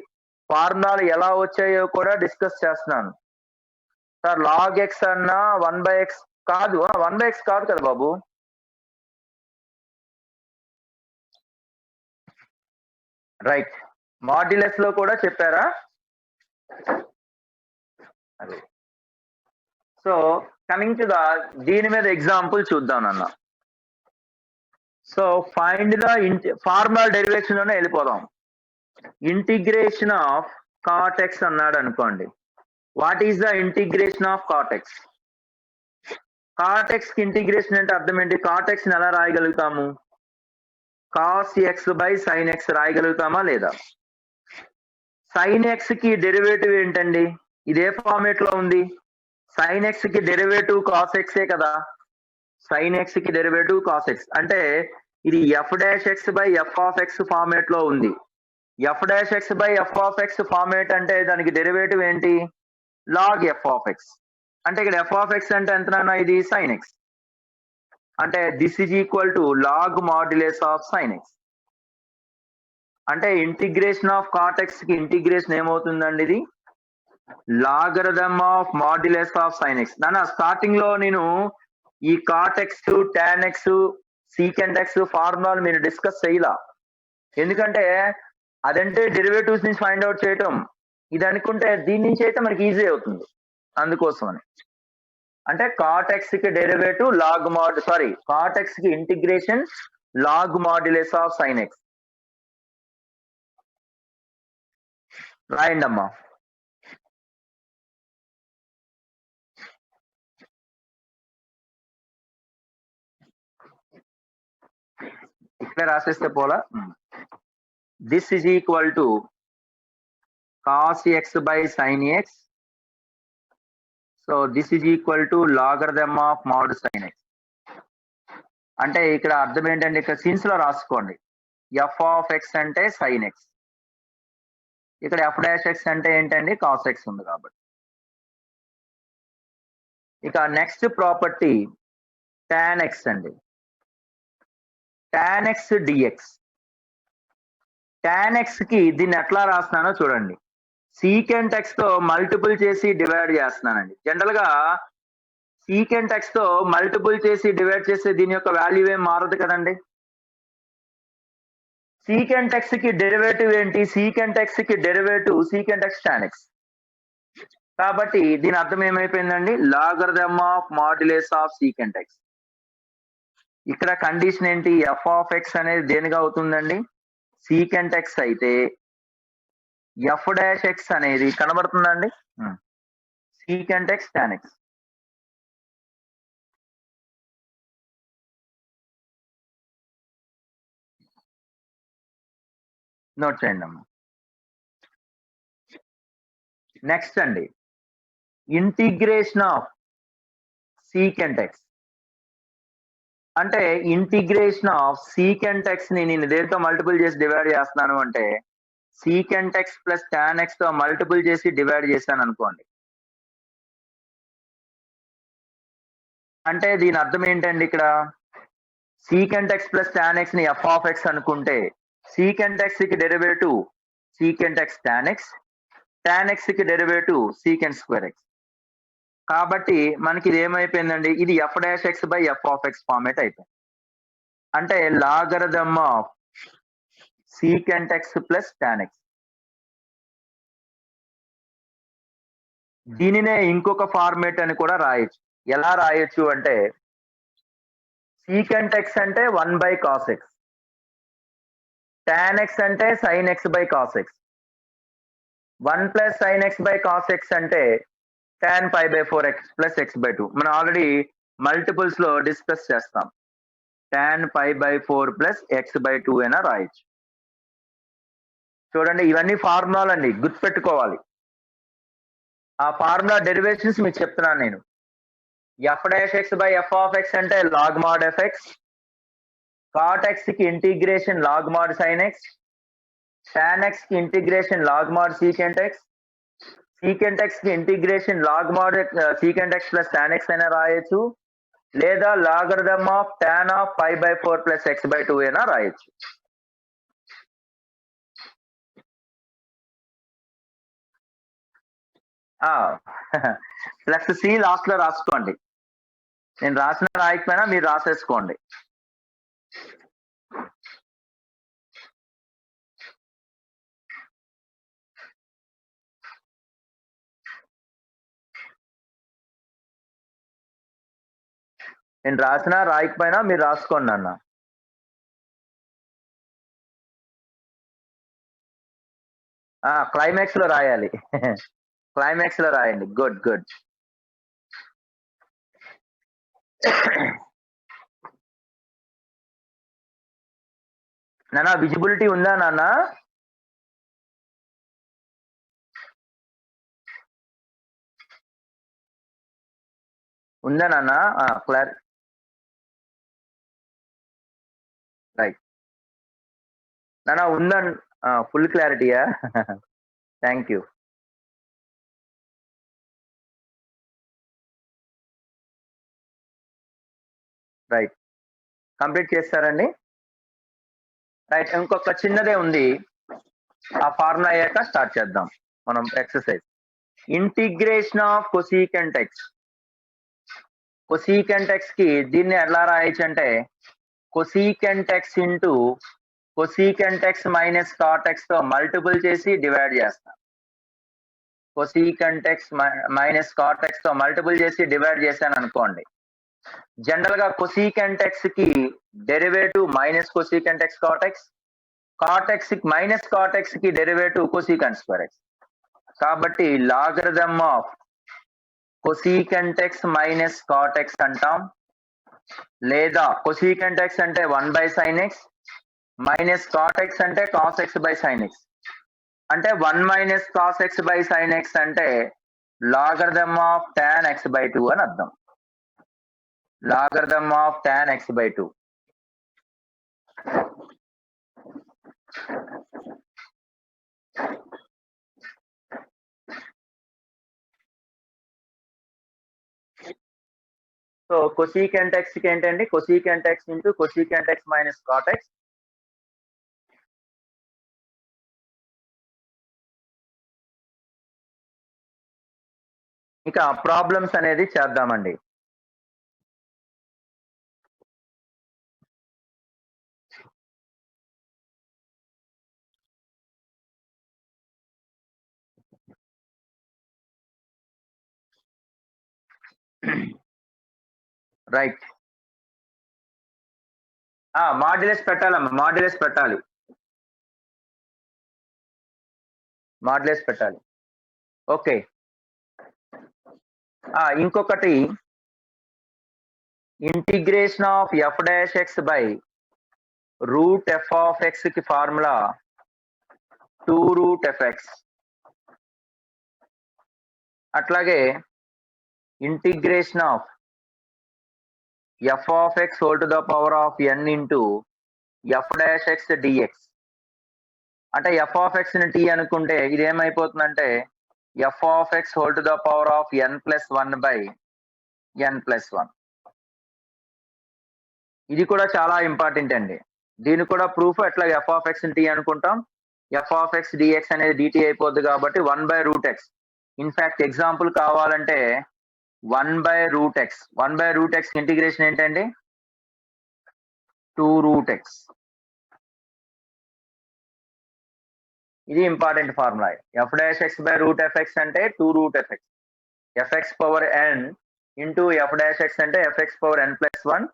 ఫార్ములాలు ఎలా వచ్చాయో కూడా డిస్కస్ చేస్తున్నాను సార్. లాగ్ ఎక్స్ అన్నా 1/x కాదు, 1/x కాదు కదా బాబు. రైట్, మాడ్యులస్ లో కూడా చెప్పారా? సో కమింగ్ టు ద దీని మీద ఎగ్జాంపుల్ చూద్దాం అన్న. So find the formula derivation లోనే వెళ్ళిపోదాం. ఇంటిగ్రేషన్ ఆఫ్ కాట్ ఎక్స్ అన్నాడు అనుకోండి. What is the integration of cot x? Cot x కి ఇంటిగ్రేషన్ అంటే అర్థం ఏంటి? కాట్ ఎక్స్ ని ఎలా రాయగలుగుతాము? Cos x by sine x రాయగలుగుతామా లేదా? సైన్ ఎక్స్ కి డెరివేటివ్ ఏంటండి? ఇదే ఫార్మేట్ లో ఉంది. సైన్ ఎక్స్ కి డెరివేటివ్ కాస్ ఎక్సే కదా. సైన్ ఎక్స్ కి డెరివేటివ్ కాస్ ఎక్స్ అంటే ఇది f dash x by f of x format లో ఉంది. F dash x by f of x format అంటే దానికి డెరివేటివ్ ఏంటి? Log f of x. అంటే ఇక్కడ ఎఫ్ ఆఫ్ ఎక్స్ అంటే ఎంతనన్నా ఇది సైన్ ఎక్స్. అంటే this is equal to log modulus of sine x. అంటే ఇంటిగ్రేషన్ ఆఫ్ కాట్ ఎక్స్ కి ఇంటిగ్రేషన్ ఏమవుతుందండి? ఇది logarithm of modulus of sine x. నాన్న స్టార్టింగ్ లో నేను ఈ cot x, tan x, secant x ఫార్ములాలు మీరు డిస్కస్ చేయలా. ఎందుకంటే అదంటే డెరివేటివ్స్ నుంచి ఫైండ్ అవుట్ చేయటం, ఇది అనుకుంటే దీని నుంచి అయితే మనకి ఈజీ అవుతుంది. అందుకోసం అని అంటే కాట్ ఎక్స్ కి డెరివేటివ్ కాట్ ఎక్స్ కి integration log modulus of sine x. రాయండి అమ్మా. ఇక్కడ రాసేస్తే పోలా. This is equal to cos x by sine x. So this is equal to logarithm of mod sine x. అంటే ఇక్కడ అర్థం ఏంటంటే ఇక్కడ సిన్స్ లో రాసుకోండి. ఎఫ్ ఆఫ్ ఎక్స్ అంటే సైన్ ఎక్స్, ఇక్కడ ఎఫ్ డాష్ ఎక్స్ అంటే ఏంటండి? కాస్ ఎక్స్ ఉంది కాబట్టి. ఇక నెక్స్ట్ ప్రాపర్టీ tan x అండి. tan x dx. tan x కి దీన్ని ఎట్లా రాస్తున్నానో చూడండి. సీకెంట్ x తో మల్టిపుల్ చేసి డివైడ్ చేస్తున్నానండి. జనరల్ గా సీకెంట్ x తో మల్టిపుల్ చేసి డివైడ్ చేస్తే దీని యొక్క వాల్యూ ఏం మారదు కదండి. సీకెంట్ x కి డెరివేటివ్ ఏంటి? సీకెంట్ x కి derivative secant x tan x. కాబట్టి దీని అర్థం ఏమైపోయిందండి? Logarithm of modulus of secant x. ఇక్కడ కండిషన్ ఏంటి? f ఆఫ్ x అనేది దేనిగా అవుతుందండి? సీకెంట్ x అయితే f డాష్ x అనేది కనబడుతుందండి? Secant x tan x. Note చేయండి అమ్మా. నెక్స్ట్ అండి, ఇంటిగ్రేషన్ ఆఫ్ సీకెంట్ x. అంటే ఇంటిగ్రేషన్ ఆఫ్ సీకెంట్ x ని నేను దేంతో మల్టిపుల్ చేసి డివైడ్ చేస్తున్నాను అంటే secant x plus tan x తో మల్టిపుల్ చేసి డివైడ్ చేశాను అనుకోండి. అంటే దీని అర్థం ఏంటండి? ఇక్కడ secant x plus tan x ని f ఆఫ్ x అనుకుంటే సీకెంట్ x కి derivative secant x tan x కి డెరివేటివ్ సీకెంట్ స్క్వేర్ x. కాబట్టి మనకి ఇది ఏమైపోయిందండి? ఇది f dash x by f of x format అయిపోయింది. అంటే logarithm of secant x plus tan x. దీనినే ఇంకొక ఫార్మేట్ అని కూడా రాయొచ్చు. ఎలా రాయొచ్చు అంటే సీకెంట్ x అంటే 1 by cos x, tan x అంటే sin x by cos x, 1 plus sin x by cos x అంటే tan pi by 4x plus x by 2. మనం ఆల్రెడీ మల్టిపుల్స్ లో డిస్కస్ చేస్తాం. tan pi by 4 plus x by 2 అయినా రాయొచ్చు. చూడండి, ఇవన్నీ ఫార్ములాలు అండి, గుర్తుపెట్టుకోవాలి. ఆ ఫార్ములా డెరివేషన్స్ మీకు చెప్తున్నాను నేను. f dash x by f of x అంటే log mod fx, cot x కి integration log mod sin x, tan x కి integration log mod secant x, secant x కి integration log mod secant x plus tan x అయినా రాయొచ్చు, లేదా logarithm of tan of pi by 4 plus x by 2 అయినా రాయొచ్చు. Plus C last లో రాసుకోండి. నేను రాసిన రాయకపోయినా మీరు రాసేసుకోండి. నేను రాసినా రాయకపోయినా మీరు రాసుకోండి అన్న. క్లైమాక్స్ లో రాయాలి. క్లైమాక్స్ లో రాయండి. Good good. నాన్న విజిబిలిటీ ఉందా నాన్న? ఉందా నాన్న? క్లార్ రైట్ నాన్న, ఉందా? ఫుల్ క్లారిటీయా? Thank you. రైట్, కంప్లీట్ చేస్తారండి. రైట్, ఇంకొక చిన్నదే ఉంది. ఆ ఫార్ములా అయ్యాక స్టార్ట్ చేద్దాం మనం exercise. Integration of cosecant x. Cosecant x కి దీన్ని ఎలా రాయొచ్చు అంటే cosecant x into cosecant x minus cot x తో మల్టిపుల్ చేసి డివైడ్ చేస్తాం. Cosecant x minus cot x తో మల్టిపుల్ చేసి డివైడ్ చేశాను అనుకోండి. జనరల్ గా కొసీకెంట్ x కి derivative minus cosecant x cot x, cot x minus cot x కి డెరివేటివ్ కొసీకెంట్ స్క్వేర్ x. కాబట్టి logarithm of cosecant x minus cot x అంటాం, లేదా కొసీకెంట్ x అంటే 1 by sine x minus cot x అంటే cos x by sine x. అంటే 1 minus cos x by sine x అంటే logarithm of tan x by 2 అని అర్థం. Logarithm of tan x by 2. So cosecant x కి ఏంటండి cosecant x into cosecant x minus cot x. ఇక problems అనేది చేద్దామండి. Right. Modulus పెట్టాలమ్మా, మాడ్యులస్ పెట్టాలి, మాడ్యులస్ పెట్టాలి. ఓకే. ఇంకొకటి integration of f dash x by root f of x కి ఫార్ములా 2 రూట్ ఎఫ్ ఎక్స్. అట్లాగే integration of f of x whole to the power of n into f dash x dx. అంటే f of x ని t అనుకుంటే ఇది ఏమైపోతుందంటే f of x whole to the power of n plus 1 by n plus 1. ఇది కూడా చాలా important అండి. దీని కూడా ప్రూఫ్ ఎట్లా ఎఫ్ ఆఫ్ ఎక్స్ టీ అనుకుంటాం, ఎఫ్ ఆఫ్ ఎక్స్ డిఎక్స్ అనేది డిటి అయిపోద్ది కాబట్టి 1 by root x. In fact example కావాలంటే 1 by root x, 1 by root x integration ఏంటండి 2 రూట్ ఎక్స్. ఇది important formula. F dash x by root f x అంటే 2 root f x, fx power n into f dash x అంటే fx power n plus 1.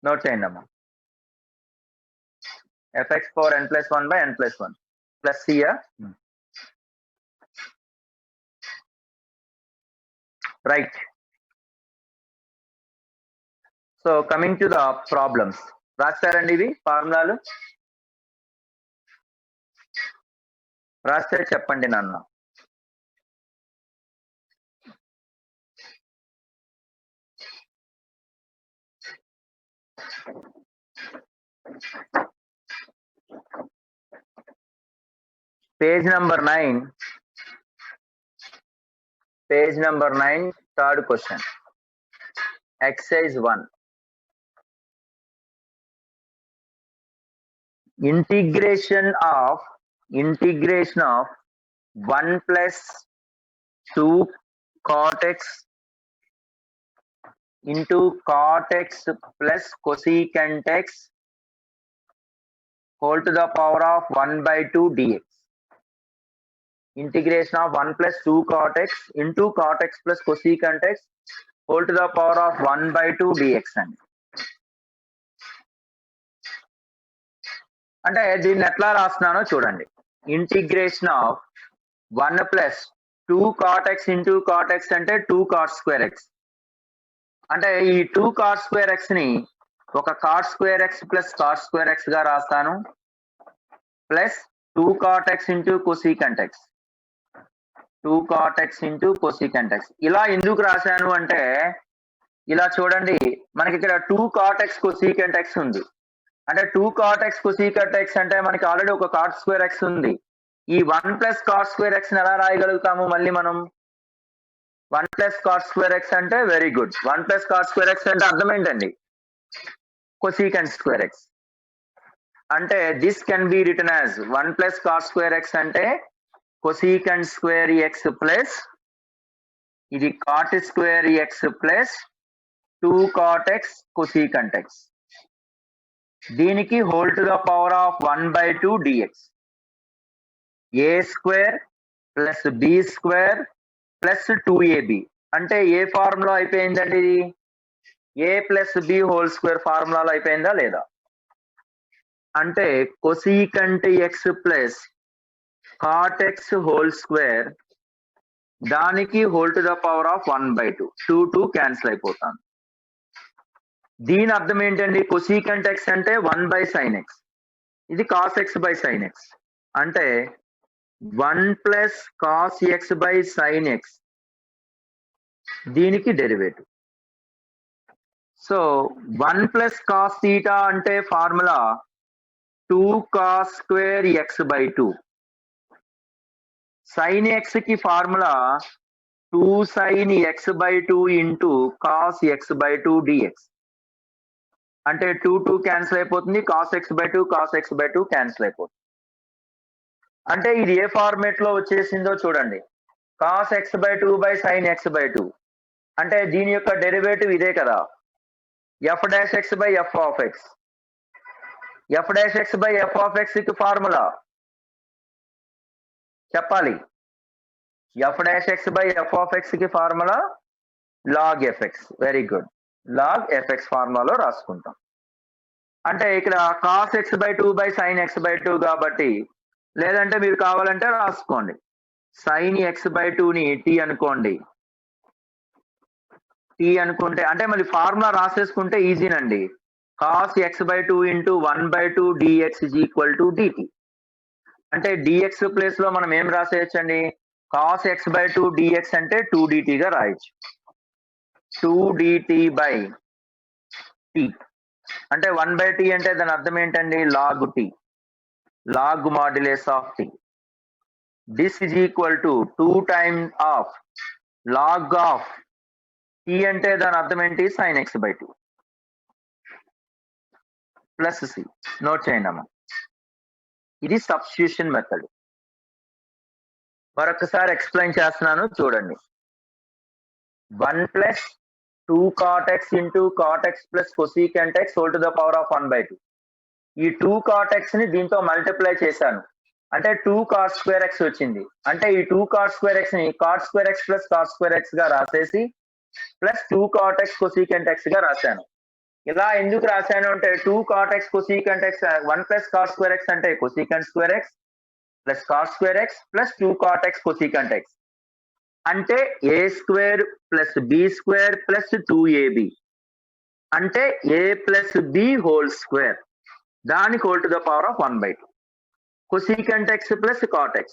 Note చేయండి అమ్మా. Fx power n plus 1 by n plus 1 plus సియా. Right. So coming to the problems, రాస్తారండి ఇవి ఫార్ములాలు? రాస్తే చెప్పండి నాన్న. Page number 9, page number 9, third question, exercise 1. Integration of 1 plus 2 cot x into cot x plus cosecant x whole to the power of 1 by 2 dx. Integration of 1 plus 2 cot x into cot x plus cosecant x whole to the power of 1 by 2 dx అండి. అంటే దీన్ని ఎట్లా రాస్తున్నానో చూడండి. Integration of 1 plus 2 cot x into cot x అంటే 2 cot square x. అంటే ఈ 2 cot square x ని ఒక cot square x plus cot square x గా రాస్తాను, plus 2 cot x into cosecant x, 2 cot x into cosecant x. ఇలా ఎందుకు రాశాను అంటే ఇలా చూడండి, మనకి ఇక్కడ 2 cot x cosecant x ఉంది. అంటే 2 cot x cosecant x అంటే మనకి ఆల్రెడీ ఒక cot square x ఉంది. ఈ 1 ప్లస్ cot square x ని ఎలా రాయగలుగుతాము మళ్ళీ మనం? 1 ప్లస్ cot square x అంటే very good. 1 plus cot square x అంటే అర్థం ఏంటండి? cosecant square x. అంటే this can be written as 1 plus cot square x అంటే cosecant square x ప్లస్ ఇది cot square x plus 2 cot x cosecant x. దీనికి whole to the power of 1 by 2 dx. a square plus b square plus 2ab. అంటే ఏ formula అయిపోయిందండి ఇది? a plus b whole square ఫార్ములాలో అయిపోయిందా లేదా? అంటే cosecant x plus cot x whole square, దానికి whole to the power of 1 by 2, 2 cancel అయిపోతాను. దీని అర్థం ఏంటండి? cosecant x అంటే 1 by sin x, ఇది cos x by sin x. అంటే 1 plus cos x by sin x, దీనికి derivative. So 1 plus cos theta అంటే formula 2 cos square x by 2. sin x కి formula 2 sin x/2 into cos x/2 dx. అంటే 2 cancel అయిపోతుంది, cos x/2 cancel అయిపోతుంది. అంటే ఇది ఏ format లో వచ్చేసిందో చూడండి. cos x/2 sin x/2 అంటే దీని యొక్క డెరివేటివ్ ఇదే కదా, f'(x) f of x. f'(x) f of x కి ఫార్ములా చెప్పాలి. f'(x) f of x కి formula log fx. Very good, log fx ఫార్ములాలో రాసుకుంటాం. అంటే ఇక్కడ cos x/2 sin x/2 కాబట్టి, లేదంటే మీరు కావాలంటే రాసుకోండి, sin x/2 ని t అనుకోండి. t అనుకుంటే అంటే మళ్ళీ ఫార్ములా రాసేసుకుంటే ఈజీనండి. cos x/2 into 1/2 dx is equal to dt. అంటే dx ప్లేస్ లో మనం ఏం రాసేయచ్చండి, cos x/2 dx అంటే 2 dt గా రాయొచ్చు. 2 dt by t అంటే 1/t అంటే దాని అర్థం ఏంటండి, log t, log modulus of t. This is equal to 2 times of log of t అంటే దాని అర్థం ఏంటి, sin x/2 plus C. Note చేయండి అమ్మా, ఇది సబ్స్టిట్యూషన్ మెథడ్. మరొకసారి ఎక్స్ప్లెయిన్ చేస్తున్నాను చూడండి. 1 plus 2 cot x into cot x plus cosecant x whole to the power of 1/2. ఈ 2 cot x ని దీంతో మల్టిప్లై చేశాను అంటే 2 cot square x వచ్చింది. అంటే ఈ 2 cot square x ని cot square x plus cot square x గా రాసేసి plus 2 cot x cosecant x గా రాశాను. ఇలా ఎందుకు రాశాను అంటే 2 cot x cosecant x 1 plus cot square x అంటే cosecant square x plus cot square x plus 2 cot x cosecant x అంటే a square plus b square plus 2ab అంటే a plus b whole square, దానికి whole to the power of 1/2. cosecant x plus cot x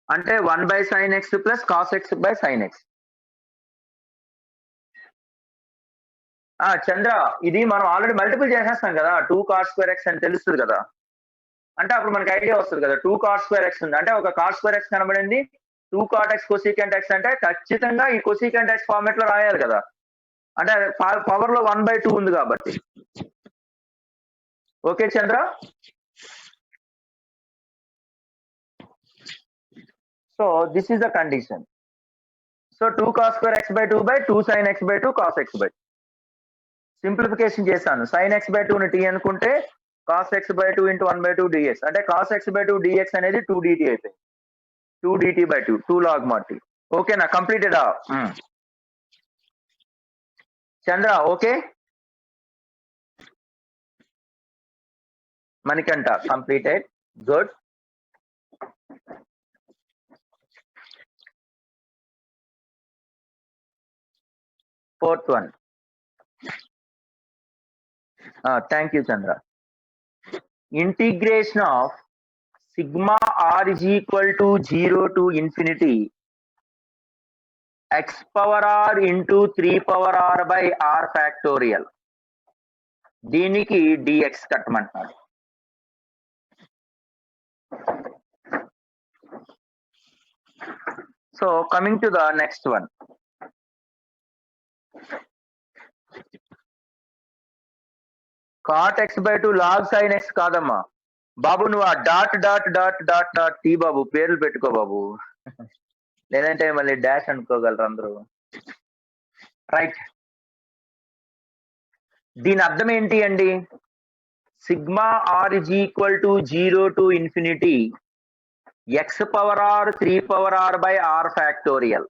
అంటే 1/sin x plus cos x sin x. Chandra, ఇది మనం already multiple చేసేస్తాం కదా, 2 cot square x అని తెలుస్తుంది కదా, అంటే అప్పుడు మనకి ఐడియా వస్తుంది కదా. 2 cot square x ఉంది అంటే ఒక cot square x కనబడింది, 2 cot x cosecant x అంటే ఖచ్చితంగా ఈ cosecant x ఫార్మేట్ లో రాయాలి కదా, అంటే పవర్ లో 1/2 ఉంది కాబట్టి. Okay Chandra, so this is the condition. So 2 cos square x/2 by 2 sin x/2 cos x/2. Simplification చేశాను. sin x/2 ని t అనుకుంటే cos x/2 into 1/2 dx అంటే cos x/2 dx అనేది 2 dt అయిపోయింది. 2 dt by 2, 2 log mod t. ఓకేనా, completed Chandra? Okay Manikanta, completed, good. Fourth one. Thank you Chandra. Integration of sigma r is equal to 0 to infinity x power r into 3 power r by r factorial. దీనికి dx కట్టమంటున్నాడు. So coming to the next one. cot x/2 log sin x కాదమ్మా బాబు, నువ్వు ఆ dot dot dot dot dot టీ బాబు పేర్లు పెట్టుకో బాబు, లేదంటే మళ్ళీ డాష్ అనుకోగలరు అందరూ. రైట్, దీని అర్థం ఏంటి అండి, sigma r is equal to 0 to infinity x power r 3 power r by r factorial.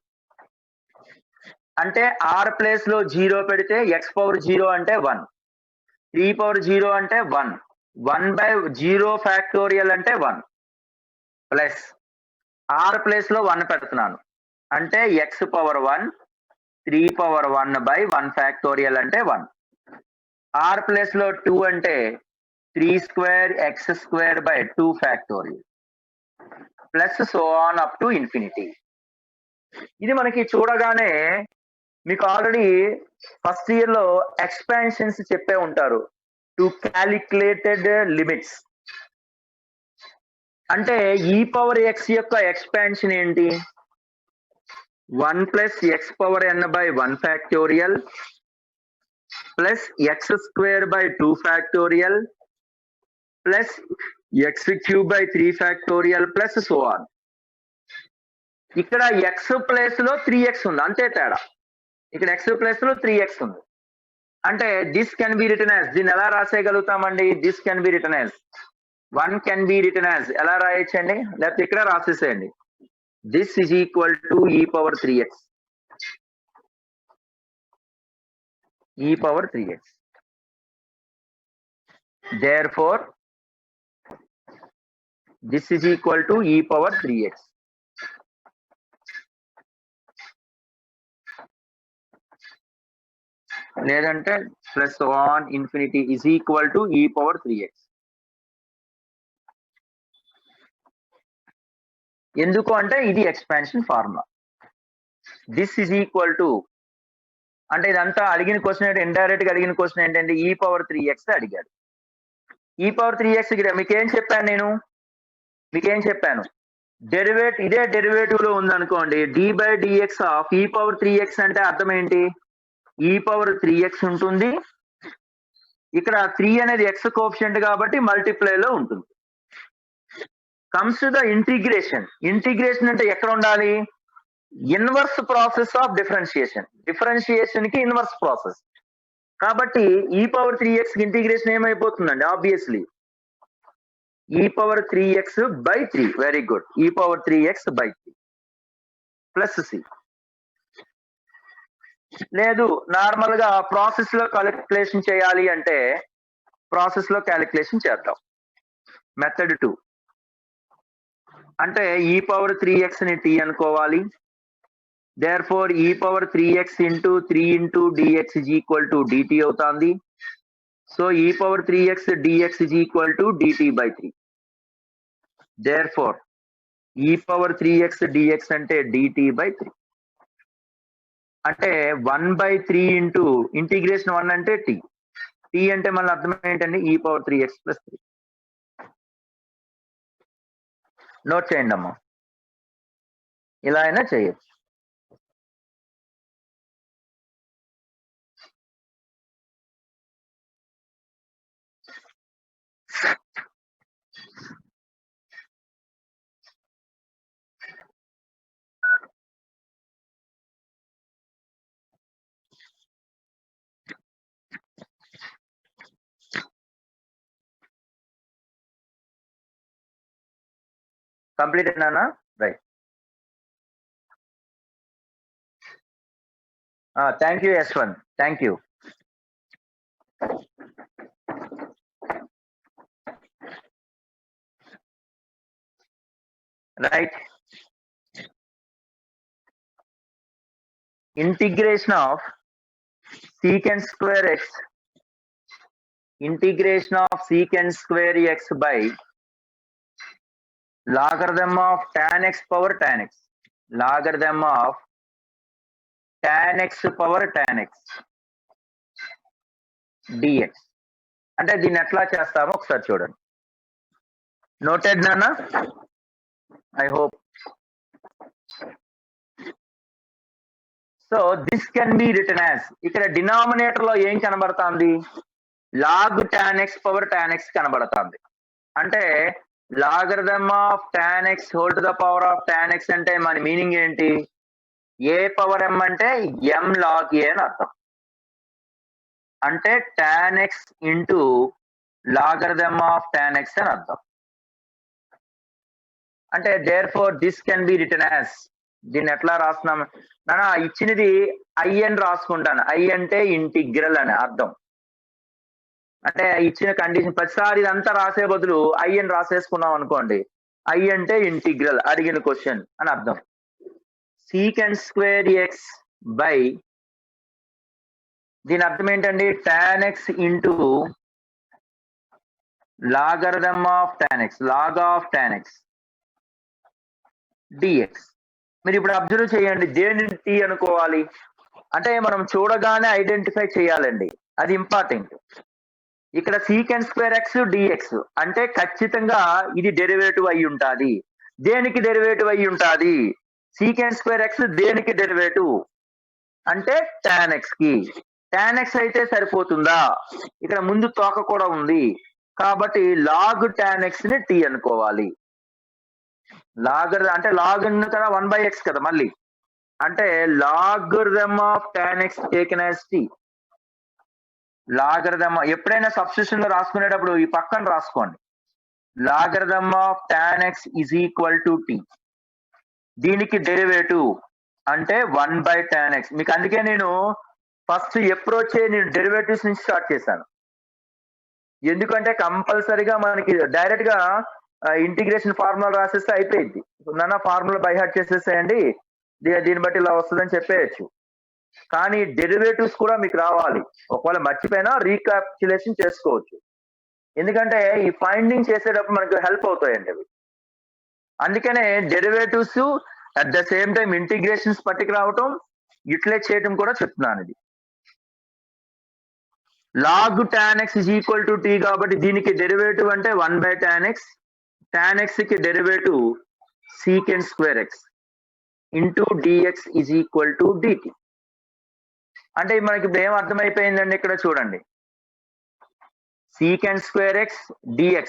అంటే r ప్లేస్ లో 0 పెడితే x పవర్ 0 అంటే 1, 3 పవర్ 0 అంటే 1, 1/0 ఫ్యాక్టోరియల్ అంటే 1 ప్లస్ r ప్లేస్ లో 1 పెడుతున్నాను అంటే x power 1 3 power 1 by 1 factorial అంటే 1. r ప్లేస్ లో 2 అంటే 3 square x square by 2 factorial plus so on up to infinity. ఇది మనకి చూడగానే మీకు ఆల్రెడీ ఫస్ట్ ఇయర్ లో ఎక్స్పాన్షన్స్ చెప్పే ఉంటారు, టు క్యాలిక్యులేటెడ్ లిమిట్స్. అంటే e పవర్ x యొక్క ఎక్స్పాన్షన్ ఏంటి, 1 plus x power n by 1 factorial plus x square by 2 factorial plus x cube by 3 factorial plus so on. ఇక్కడ x ప్లేస్ లో 3x ఉంది, అంతే తేడా. ఇక్కడ x ప్లేస్ లో 3x ఉంది అంటే this can be written as, దీన్ని ఎలా రాసేయగలుగుతామండి? This can be written as 1 can be written as ఎలా రాయొచ్చండి? లేకపోతే ఇక్కడ రాసేసేయండి. This is equal to e power 3x, e power 3x. therefore this is equal to e power 3x. లేదంటే plus 1 infinity is equal to e power 3x. ఎందుకు అంటే ఇది expansion formula. This is equal to అంటే ఇదంతా అడిగిన question ఏంటి, indirect గా అడిగిన క్వశ్చన్ ఏంటంటే e పవర్ 3x అడిగాడు. e పవర్ 3x మీకేం చెప్పాను నేను? ఇదే డెరివేటివ్ లో ఉందనుకోండి, d by dx of e power 3x అంటే అర్థం ఏంటి? e పవర్ 3x ఉంటుంది, ఇక్కడ 3 అనేది x కోఎఫిషియంట్ కాబట్టి మల్టిప్లై లో ఉంటుంది. కమ్స్ టు ద ఇంటిగ్రేషన్ అంటే ఎక్కడ ఉండాలి? ఇన్వర్స్ ప్రాసెస్ ఆఫ్ డిఫరెన్షియేషన్ కి ఇన్వర్స్ ప్రాసెస్ కాబట్టి e పవర్ 3x ఇంటిగ్రేషన్ ఏమైపోతుందండి? Obviously e power 3x by 3. Very good, e power 3x by 3 plus c. లేదు నార్మల్ గా ప్రాసెస్ లో క్యాలిక్యులేషన్ చేయాలి అంటే ప్రాసెస్ లో క్యాలిక్యులేషన్ చేద్దాం. మెథడ్ 2 అంటే e పవర్ 3x ని t అనుకోవాలి. therefore e power 3x into 3 into dx is equal to dt అవుతుంది. So e power 3x dx is equal to dt by 3. therefore e power 3x dx అంటే dt by 3 అంటే 1 by 3 into integration 1 అంటే t అంటే మళ్ళీ అర్థం ఏంటండి? e power 3x plus 3. Note చేయండి అమ్మా, ఇలా అయినా చేయొచ్చు. కంప్లీట్ అయినా? Right. Thank you Yashwant, thank you. Right. Integration of secant square x by logarithm of tan x power tan x, logarithm of tan x power tan x dx. అంటే దీన్ని ఎట్లా చేస్తామో ఒకసారి చూడండి. నోటెడ్ నానా? I hope. So this can be written as, ఇక్కడ denominator లో ఏం కనబడుతుంది? Log tan x power tan x కనబడుతుంది. అంటే logarithm of tan x whole to the power of tan x అంటే మన మీనింగ్ ఏంటి? a పవర్ m అంటే m log a అని అర్థం. అంటే tan x into logarithm of tan x అని అర్థం. అంటే therefore this can be written as, దీన్ని ఎట్లా రాస్తున్నాం నానా? ఇచ్చినది i అని రాసుకుంటాను. i అంటే ఇంటిగ్రల్ అని అర్థం. అంటే ఇచ్చిన కండిషన్ ప్రతిసారి ఇదంతా రాసే బదులు i అని రాసేసుకున్నాం అనుకోండి, i అంటే ఇంటిగ్రల్, అడిగిన క్వశ్చన్ అని అర్థం. secant square x బై, దీని అర్థం ఏంటండి? tan x into logarithm of tan x, log of tan x dx. మీరు ఇప్పుడు అబ్జర్వ్ చేయండి, దేనిని t అనుకోవాలి అంటే మనం చూడగానే ఐడెంటిఫై చేయాలండి, అది ఇంపార్టెంట్. ఇక్కడ secant square x dx అంటే ఖచ్చితంగా ఇది డెరివేటివ్ అయి ఉంటుంది. దేనికి డెరివేటివ్ అయి ఉంటుంది? సీకెండ్ స్క్వేర్ ఎక్స్ దేనికి డెరివేటివ్ అంటే tan x కి. tan x అయితే సరిపోతుందా? ఇక్కడ ముందు తోక కూడా ఉంది కాబట్టి log tan x ని t అనుకోవాలి. అంటే log కదా 1/x కదా మళ్ళీ అంటే logarithm of tan x taken as t. Logarithm ఎప్పుడైనా సబ్స్టిట్యూషన్ లో రాసుకునేటప్పుడు ఈ పక్కన రాసుకోండి. Logarithm of tan x is equal to t. దీనికి డెరివేటివ్ అంటే 1/tan x. మీకు అందుకే నేను ఫస్ట్ అప్రోచ్ నేను డెరివేటివ్స్ నుంచి స్టార్ట్ చేశాను. ఎందుకంటే కంపల్సరీగా మనకి డైరెక్ట్ గా ఇంటిగ్రేషన్ ఫార్ములా రాసేస్తే అయిపోయింది. నాన్న ఫార్ములా బై హార్ట్ చేసేసేయండి, దీన్ని బట్టి ఇలా వస్తుందని చెప్పేయచ్చు. కానీ డెరివేటివ్స్ కూడా మీకు రావాలి. ఒకవేళ మర్చిపోయినా రీకాప్చులేషన్ చేసుకోవచ్చు. ఎందుకంటే ఈ ఫైండింగ్ చేసేటప్పుడు మనకు హెల్ప్ అవుతాయండి అవి. అందుకనే derivatives at the same time integrations పట్టుకు రావటం, యూటిలైజ్ చేయడం కూడా చెప్తున్నాను. ఇది log tan x is equal to t కాబట్టి దీనికి డెరివేటివ్ అంటే 1/tan x. tan x కి derivative secant square x into dx is equal to dt. అంటే మనకి ఇప్పుడు ఏం అర్థమైపోయిందండి ఇక్కడ చూడండి. secant square x dx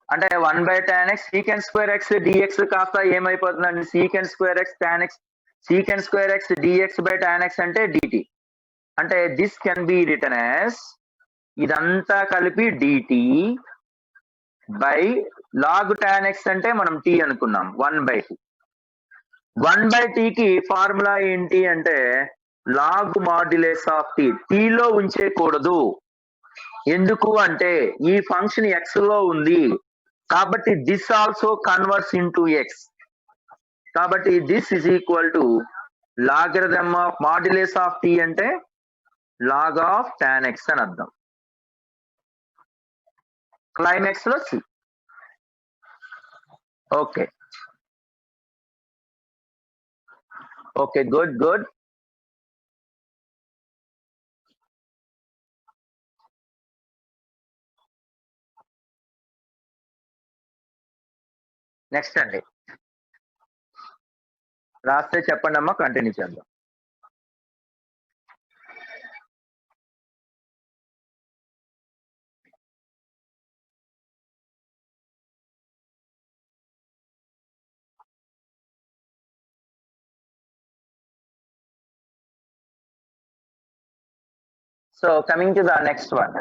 అంటే 1/tan x. secant square x dx కాస్త ఏమైపోతుందండి secant square x tan x. secant square x dx by tan x అంటే dt. అంటే this can be written as ఇదంతా కలిపి dt by log tan x అంటే మనం t అనుకున్నాం 1/t. 1/t కి formula ఏంటి అంటే log modulus of t. t లో ఉంచేయకూడదు. ఎందుకు అంటే ఈ ఫంక్షన్ x లో ఉంది కాబట్టి this also converts into x. కాబట్టి this is equal to logarithm of modulus of t అంటే log of tan x అని అర్థం. క్లైమాక్స్ లో c. Okay okay good good. Next అండి రాస్తే చెప్పండి అమ్మా, కంటిన్యూ చేద్దాం. So coming to the next one.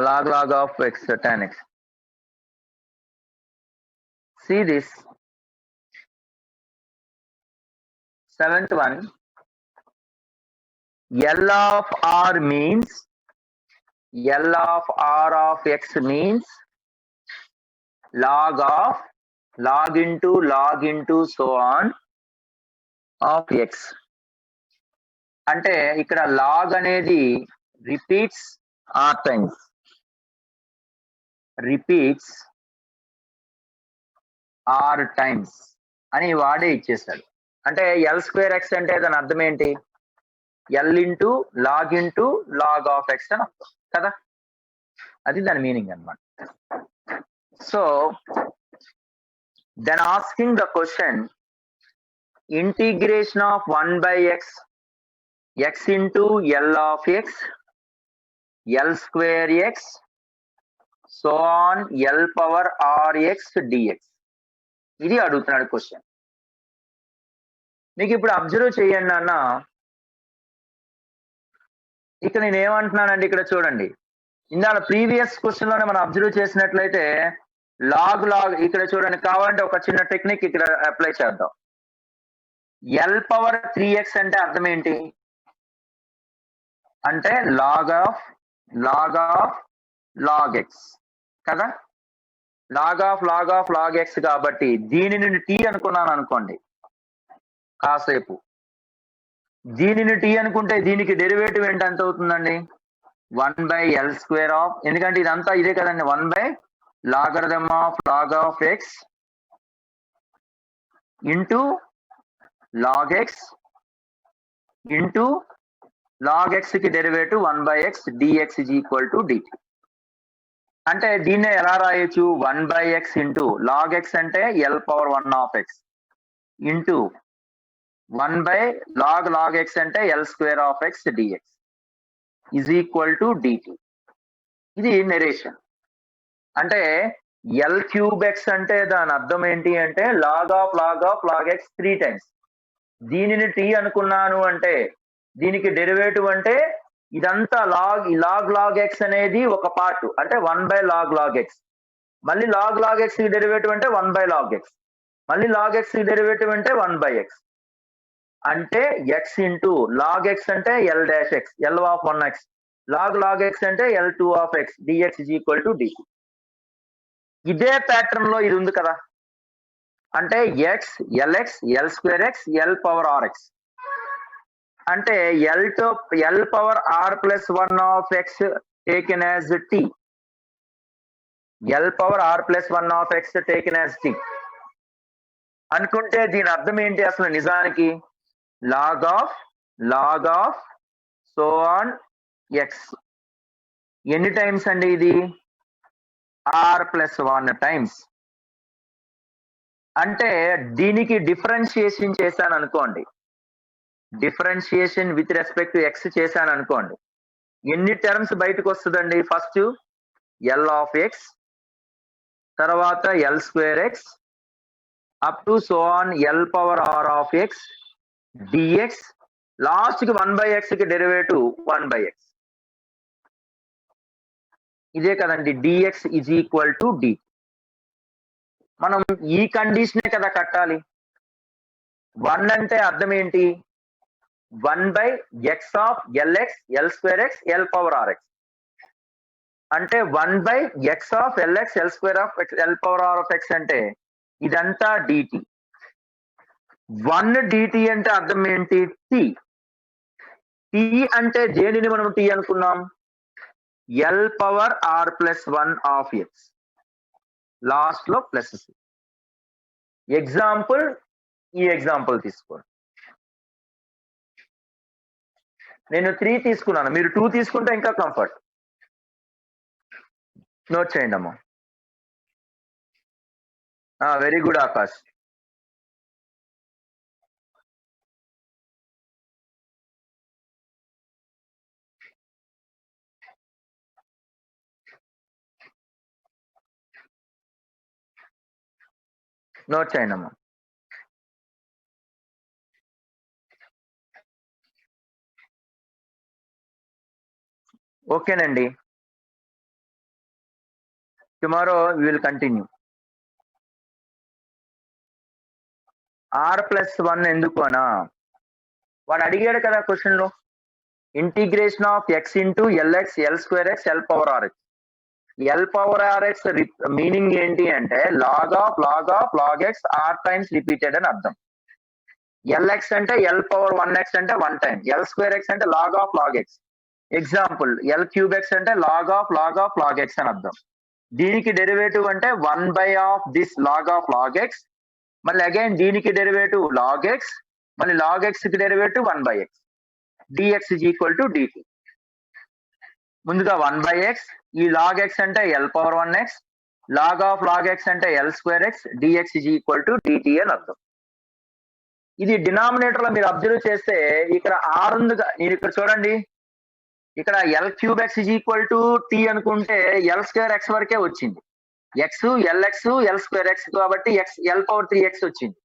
Log of x tan x. See this. 7th one. L of r means L of r of x means log into so on of x. అంటే ఇక్కడ log అనేది repeats r times అని వాడే ఇచ్చేస్తాడు. అంటే L square x అంటే దాని అర్థం ఏంటి? L into log of x అని అర్థం కదా, అది దాని మీనింగ్ అన్నమాట. So then asking the question, integration of 1/x x into L of x, L square x, so on L power rx dx. ఇది అడుగుతున్నాడు క్వశ్చన్. మీకు ఇప్పుడు అబ్జర్వ్ చేయండి అన్న, ఇక్కడ నేను ఏమంటున్నానండి, ఇక్కడ చూడండి. ఇందాక ప్రీవియస్ క్వశ్చన్ లోనే మనం అబ్జర్వ్ చేసినట్లయితే లాగ్ ఇక్కడ చూడండి. కావాలంటే ఒక చిన్న టెక్నిక్ ఇక్కడ అప్లై చేద్దాం. L పవర్ 3x అంటే అర్థం ఏంటి అంటే log of log x కదా. log of log x కాబట్టి దీనిని t అనుకున్నాను అనుకోండి, కాసేపు దీనిని t అనుకుంటే దీనికి డెరివేటివ్ ఏంటి ఎంత అవుతుందండి? 1/L square of, ఎందుకంటే ఇదంతా ఇదే కదండి, 1/logarithm of log of x into log x into log x కి derivative 1/x dx is equal to dt. అంటే దీన్నే ఎలా రాయొచ్చు 1/x ఇంటూ log x అంటే l⁻1 ఇంటూ 1/log x అంటే l² dx is equal to dt. ఇది narration. అంటే l³ x అంటే దాని అర్థం ఏంటి అంటే log x 3 times. దీనిని t అనుకున్నాను అంటే దీనికి డెరివేటివ్ అంటే ఇదంతా log x అనేది ఒక పార్ట్ అంటే 1/log x. మళ్ళీ log x కి డెరివేటివ్ అంటే 1/log x. మళ్ళీ log x కి డెరివేటివ్ అంటే 1/x. అంటే x ఇంటూ log x అంటే l'(x) l(1x) log x అంటే l2(x) dx is equal to dt. ఇదే ప్యాటర్న్ లో ఇది ఉంది కదా, అంటే x lx l²x l⁻rx అంటే l⁻r+1 taken as t, l⁻r+1 taken as t అనుకుంటే దీని అర్థం ఏంటి అసలు నిజానికి log of so on x ఎన్ని టైమ్స్ అండి ఇది r+1 టైమ్స్. అంటే దీనికి డిఫరెన్షియేషన్ చేశాను అనుకోండి, differentiation with respect to x చేశాను అనుకోండి, ఎన్ని టర్మ్స్ బయటకు వస్తుందండి? ఫస్ట్ l(x), తర్వాత l²x up to so on l⁻r(x) dx, last కి 1/x కి డెరివేటివ్ 1/x. ఇదే కదండి dx is equal to dt. మనం ఈ కండిషనే కదా కట్టాలి. 1 అంటే అర్థం ఏంటి 1/x of lx l²x l⁻rx అంటే 1/x of lx l² l⁻rx అంటే ఇదంతా dt. 1 dt అంటే అర్థం ఏంటి t. t అంటే దేనిని మనం t అనుకున్నాం l⁻r+1 లాస్ట్ లో ప్లస్. ఎగ్జాంపుల్, ఈ ఎగ్జాంపుల్ తీసుకోండి. నేను 3 తీసుకున్నాను, మీరు 2 తీసుకుంటే ఇంకా కంఫర్ట్. నోట్ చేయండి అమ్మా. Very good Akash. నోట్ చేయండి అమ్మా. ఓకేనండి, tomorrow we will continue. r+1 ఎందుకు అనా వాడు అడిగాడు కదా క్వశ్చన్ లో, integration of x into lx l²x l⁻rx. l⁻rx meaning ఏంటి అంటే log x r times repeated అని అర్థం. lx అంటే l⁻1x అంటే 1 టైం, l²x అంటే log x. Example l³ x అంటే log x అని అర్థం. దీనికి డెరివేటివ్ అంటే 1/of దిస్ log x, మళ్ళీ అగైన్ దీనికి డెరివేటివ్ log x, మళ్ళీ log x కి derivative 1/x dx is equal to dt. ముందుగా 1/x, ఈ log x అంటే l⁻1x, log x అంటే l²x dx is equal to dt అని అర్థం. ఇది డినామినేటర్ లో మీరు అబ్జర్వ్ చేస్తే ఇక్కడ r ఉందిగా, నేను ఇక్కడ చూడండి, ఇక్కడ l³ x is equal to t అనుకుంటే l²x వరకే వచ్చింది. x lx l²x కాబట్టి x l⁻3x వచ్చింది.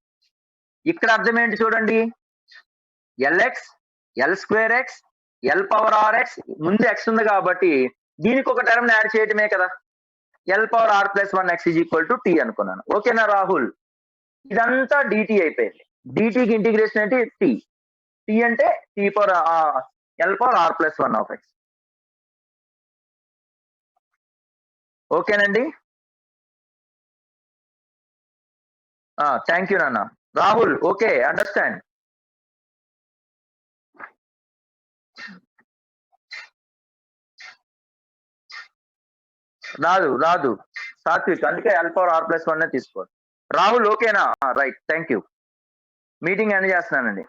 ఇక్కడ అర్థం ఏంటి చూడండి, lx l²x l⁻rx ముందు x ఉంది కాబట్టి దీనికి ఒక టర్మ్ యాడ్ చేయటమే కదా, l⁻r+1x is equal to t అనుకున్నాను. ఓకేనా రాహుల్? ఇదంతా dt అయిపోయింది. dt కి ఇంటిగ్రేషన్ అంటే t. t అంటే l⁻r+1 ఓకేనండి. థ్యాంక్ యూ నాన్న. Rahul okay, understand. రాదు సాత్విక్, అందుకే l⁻r+1 తీసుకోండి. రాహుల్ ఓకేనా? Right, thank you. Meeting end చేస్తున్నానండి.